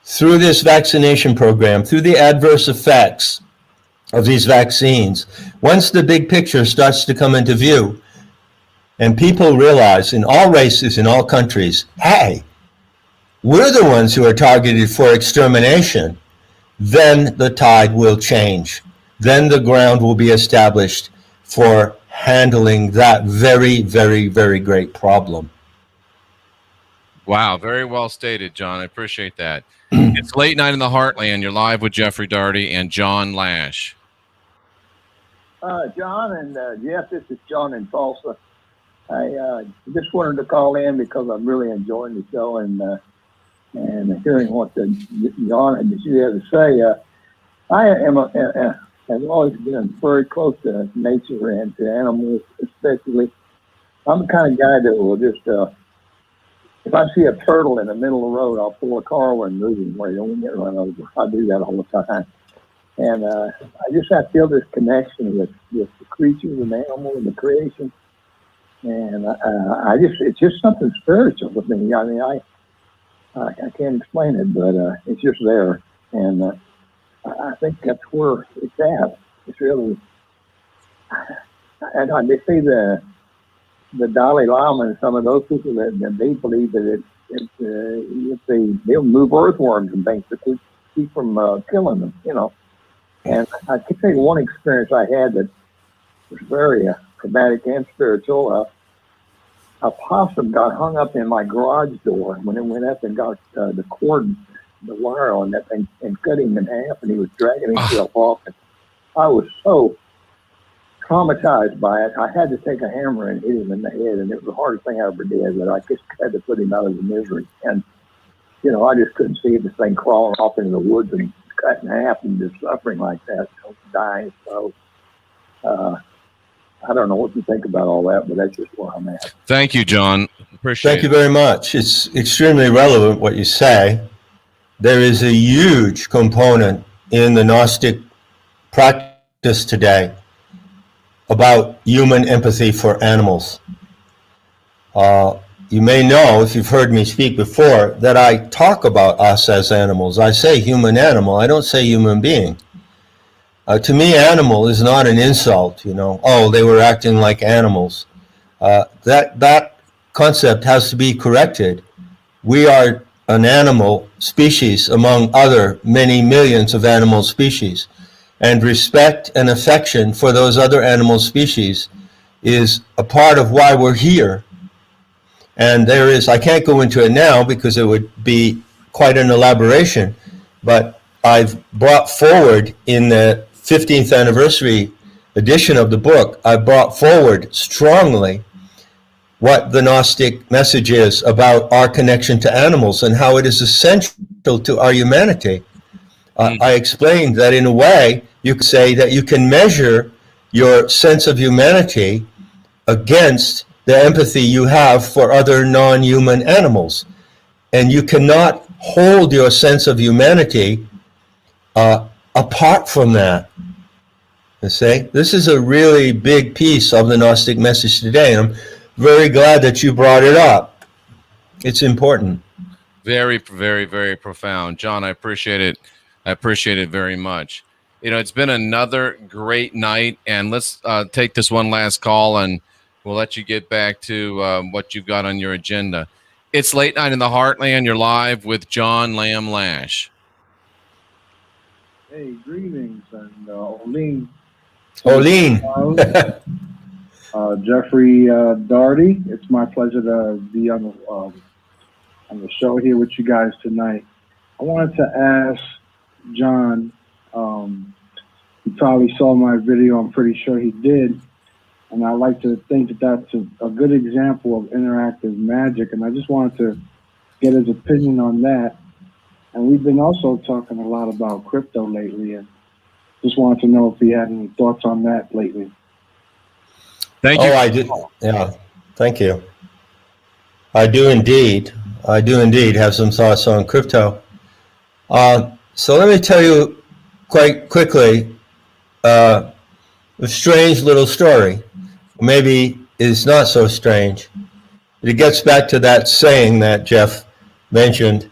through this vaccination program, through the adverse effects of these vaccines, once the big picture starts to come into view, and people realize in all races, in all countries, hey, we're the ones who are targeted for extermination, then the tide will change. Then the ground will be established for handling that very, very, very great problem. Wow, very well stated, John. I appreciate that. It's Late Night in the Heartland. You're live with Jeffrey Daugherty and John Lash. John and Jeff, this is John in Tulsa. I just wanted to call in because I'm really enjoying the show and hearing what John and you have to say. I am have always been very close to nature and to animals, especially. I'm the kind of guy that will just, if I see a turtle in the middle of the road, I'll pull a car over and move him where you don't get run over. I do that all the time. And I feel this connection with the creatures and the animals and the creation. And it's just something spiritual with me. I mean, I can't explain it, but it's just there. And I think that's where it's at. It's really, and I see the Dalai Lama and some of those people that they believe that they'll move earthworms and things to keep from killing them, you know. And I can tell you one experience I had that was very traumatic and spiritual. A possum got hung up in my garage door when it went up and got the cord, the wire on that thing, and cut him in half, and he was dragging himself off. And I was so traumatized by it. I had to take a hammer and hit him in the head, and it was the hardest thing I ever did, but I just had to put him out of the misery. And, you know, I just couldn't see this thing crawling off into the woods and cut in half and just suffering like that, dying. So I don't know what you think about all that, but that's just where I'm at. Thank you, John. Appreciate Thank you very much. It's extremely relevant what you say. There is a huge component in the Gnostic practice today about human empathy for animals. You may know, if you've heard me speak before, that I talk about us as animals. I say human animal. I don't say human being. To me, animal is not an insult, oh, they were acting like animals. That concept has to be corrected. We are an animal species among other many millions of animal species. And respect and affection for those other animal species is a part of why we're here. And there is, I can't go into it now because it would be quite an elaboration, but I've brought forward in the 15th anniversary edition of the book, I brought forward strongly what the Gnostic message is about our connection to animals and how it is essential to our humanity. I explained that in a way, you could say that you can measure your sense of humanity against the empathy you have for other non-human animals. And you cannot hold your sense of humanity apart from that. You see, this is a really big piece of the Gnostic message today. And I'm very glad that you brought it up. It's important. Very, very, very profound. John, I appreciate it. I appreciate it very much. It's been another great night, and let's take this one last call, and we'll let you get back to what you've got on your agenda. It's Late Night in the Heartland. You're live with John Lamb Lash. Hey, greetings, and Oline. Jeffrey Daugherty. It's my pleasure to be on the show here with you guys tonight. I wanted to ask John, he probably saw my video, I'm pretty sure he did, and I like to think that that's a good example of interactive magic, and I just wanted to get his opinion on that. And we've been also talking a lot about crypto lately, and just wanted to know if he had any thoughts on that lately. Thank you. Oh, I did. Yeah, thank you. I do indeed have some thoughts on crypto. So let me tell you quite quickly a strange little story. Maybe it's not so strange. It gets back to that saying that Jeff mentioned,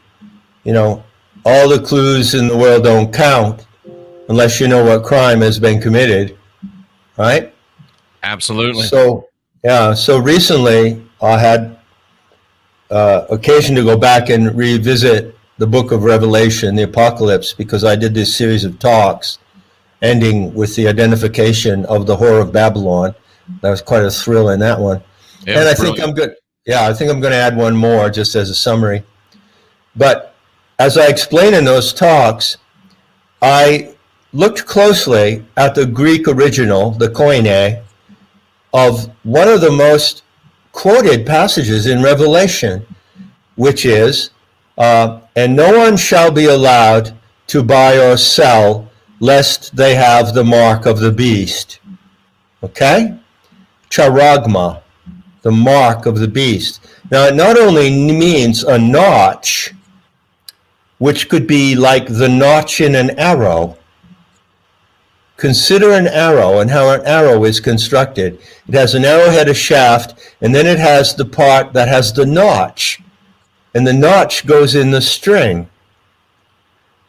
all the clues in the world don't count unless you know what crime has been committed, right? Absolutely. So recently I had occasion to go back and revisit the book of Revelation, the Apocalypse, because I did this series of talks ending with the identification of the Whore of Babylon. That was quite a thrill in that one. And I think I'm good. Yeah, I think I'm going to add one more just as a summary. But as I explained in those talks, I looked closely at the Greek original, the Koine, of one of the most quoted passages in Revelation, which is, and no one shall be allowed to buy or sell lest they have the mark of the beast. Okay? Charagma, the mark of the beast. Now, it not only means a notch, which could be like the notch in an arrow. Consider an arrow and how an arrow is constructed. It has an arrowhead, a shaft, and then it has the part that has the notch. And the notch goes in the string.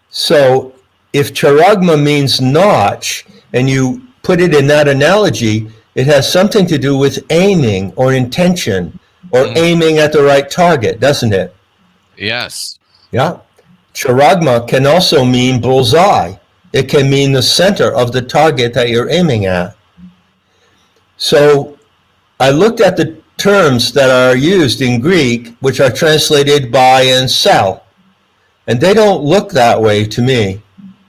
So if charagma means notch, and you put it in that analogy, it has something to do with aiming or intention, or aiming at the right target, doesn't it? Yes. Yeah. Charagma can also mean bullseye. It can mean the center of the target that you're aiming at. So I looked at the terms that are used in Greek, which are translated buy and sell. And they don't look that way to me.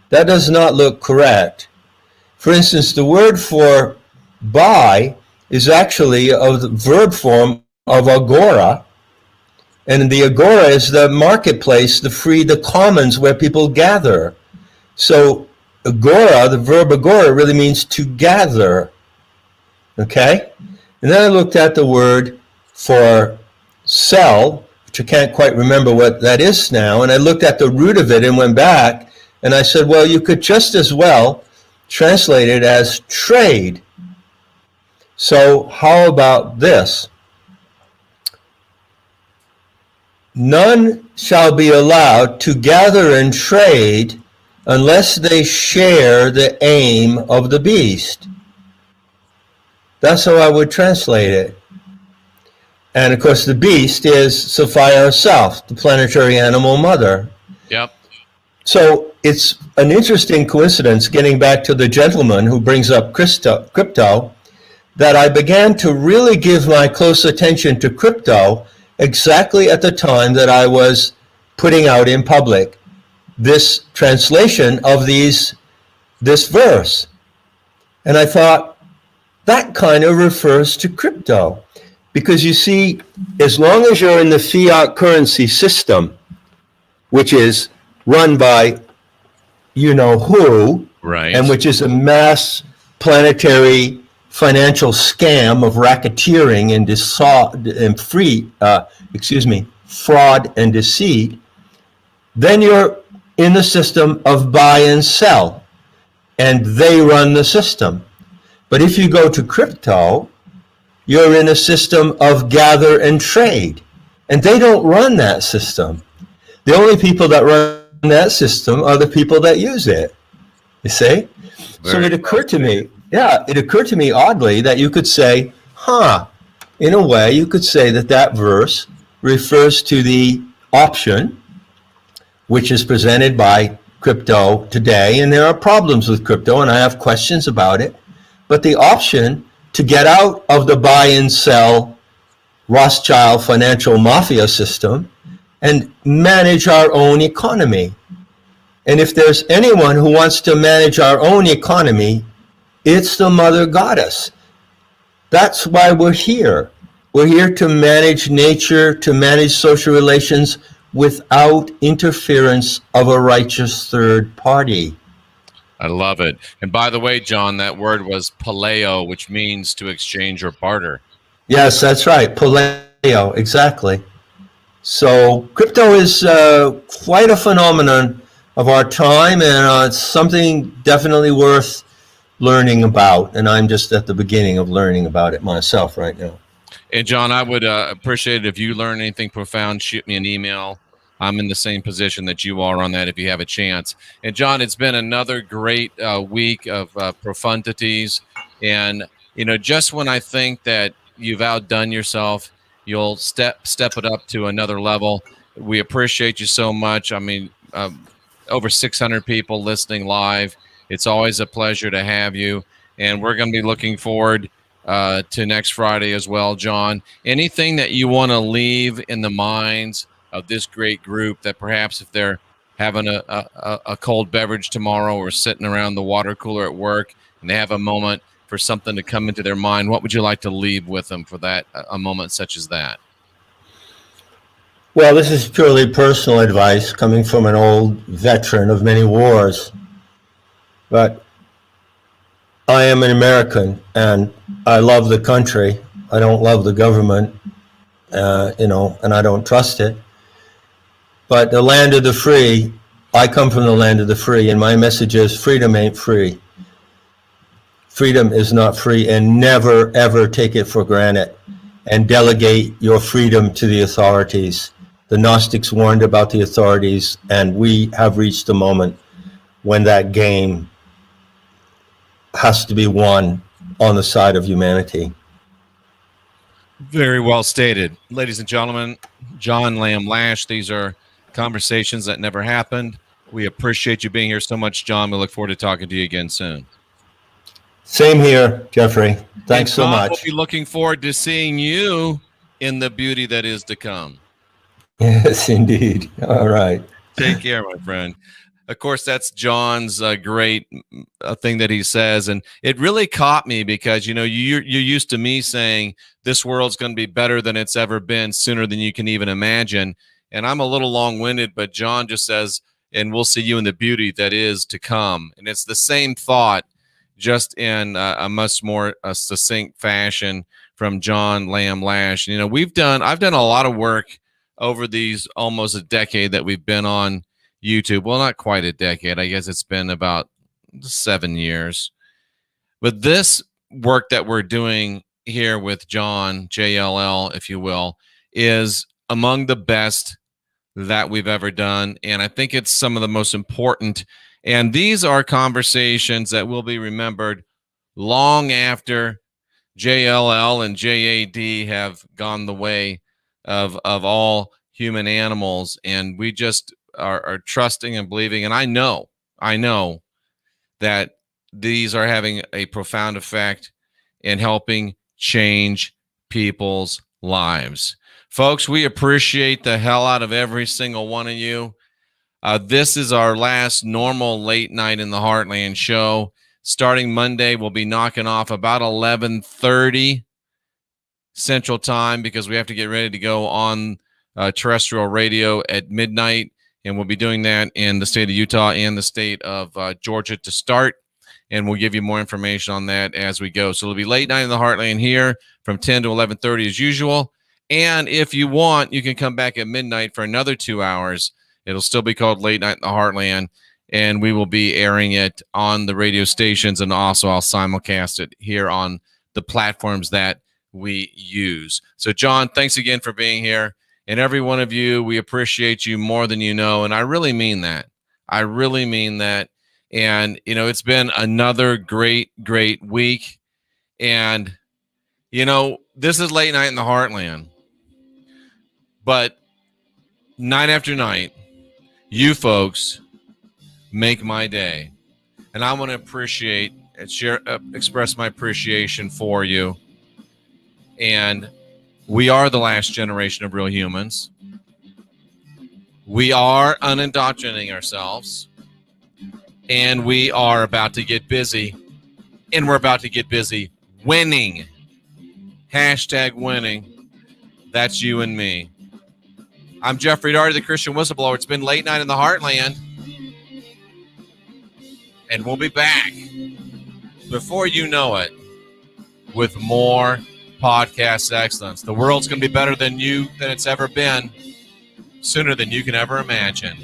That does not look correct. For instance, the word for buy is actually of the verb form of agora. And the agora is the marketplace, the commons where people gather. So agora, the verb agora, really means to gather. Okay? And then I looked at the word for cell, which I can't quite remember what that is now, and I looked at the root of it and went back, and I said, well, you could just as well translate it as trade. So how about this? None shall be allowed to gather and trade unless they share the aim of the beast. That's how I would translate it. And of course, the beast is Sophia herself, the planetary animal mother. Yep. So it's an interesting coincidence, getting back to the gentleman who brings up crypto, that I began to really give my close attention to crypto exactly at the time that I was putting out in public this translation of this verse. And I thought, that kind of refers to crypto. Because you see, as long as you're in the fiat currency system, which is run by you know who, right, and which is a mass planetary financial scam of racketeering and fraud and deceit, then you're in the system of buy and sell, and they run the system. But if you go to crypto, you're in a system of gather and trade, and they don't run that system. The only people that run that system are the people that use it, you see? So it occurred to me oddly that you could say, in a way you could say that verse refers to the option which is presented by crypto today, and there are problems with crypto, and I have questions about it, but the option to get out of the buy and sell Rothschild financial mafia system and manage our own economy. And if there's anyone who wants to manage our own economy, it's the Mother Goddess. That's why we're here. We're here to manage nature, to manage social relations without interference of a righteous third party. I love it. And by the way, John, that word was paleo, which means to exchange or barter. Yes, that's right. Paleo, exactly. So crypto is quite a phenomenon of our time, and it's something definitely worth learning about. And I'm just at the beginning of learning about it myself right now. And John, I would appreciate it if you learn anything profound, shoot me an email. I'm in the same position that you are on that if you have a chance. And John, it's been another great week of profundities. And, you know, just when I think that you've outdone yourself, you'll step it up to another level. We appreciate you so much. I mean, over 600 people listening live. It's always a pleasure to have you. And we're going to be looking forward to next Friday as well, John. Anything that you want to leave in the minds of this great group that perhaps if they're having a cold beverage tomorrow or sitting around the water cooler at work and they have a moment for something to come into their mind, what would you like to leave with them for that, a moment such as that? Well, this is purely personal advice coming from an old veteran of many wars. But I am an American and I love the country. I don't love the government, and I don't trust it. But the land of the free, I come from the land of the free, and my message is freedom ain't free. Freedom is not free, and never, ever take it for granted and delegate your freedom to the authorities. The Gnostics warned about the authorities, and we have reached the moment when that game has to be won on the side of humanity. Very well stated. Ladies and gentlemen, John Lamb Lash, these are conversations that never happened. We appreciate you being here so much, John. We look forward to talking to you again soon. Same here, Jeffrey. Thanks so much. We'll be looking forward to seeing you in the beauty that is to come. Yes, indeed. All right. Take care, my friend. Of course, that's John's great thing that he says. And it really caught me because, you know, you're used to me saying this world's going to be better than it's ever been sooner than you can even imagine. And I'm a little long-winded, but John just says and we'll see you in the beauty that is to come. And it's the same thought, just in a much more succinct fashion from John Lamb Lash. You know, I've done a lot of work over these almost a decade that we've been on YouTube. Well, not quite a decade. I guess it's been about 7 years. But this work that we're doing here with John, JLL, if you will, is among the best that we've ever done. And I think it's some of the most important. And these are conversations that will be remembered long after JLL and JAD have gone the way of all human animals. And we just are trusting and believing. And I know that these are having a profound effect in helping change people's lives. Folks, we appreciate the hell out of every single one of you. This is our last normal late night in the Heartland show. Starting Monday, we'll be knocking off about 11:30 Central Time, because we have to get ready to go on terrestrial radio at midnight. And we'll be doing that in the state of Utah and the state of Georgia to start. And we'll give you more information on that as we go. So it'll be late night in the Heartland here from 10 to 11:30 as usual. And if you want, you can come back at midnight for another 2 hours. It'll still be called Late Night in the Heartland. And we will be airing it on the radio stations. And also I'll simulcast it here on the platforms that we use. So, John, thanks again for being here. And every one of you, we appreciate you more than you know. And I really mean that. I really mean that. And, you know, it's been another great, great week. And, you know, this is Late Night in the Heartland. But night after night, you folks make my day. And I want to express my appreciation for you. And we are the last generation of real humans. We are unindoctrinating ourselves. And we are about to get busy. And we're about to get busy winning. Hashtag winning. That's you and me. I'm Jeffrey Daugherty, the Christian Whistleblower. It's been Late Night in the Heartland. And we'll be back before you know it with more podcast excellence. The world's going to be better than it's ever been, sooner than you can ever imagine.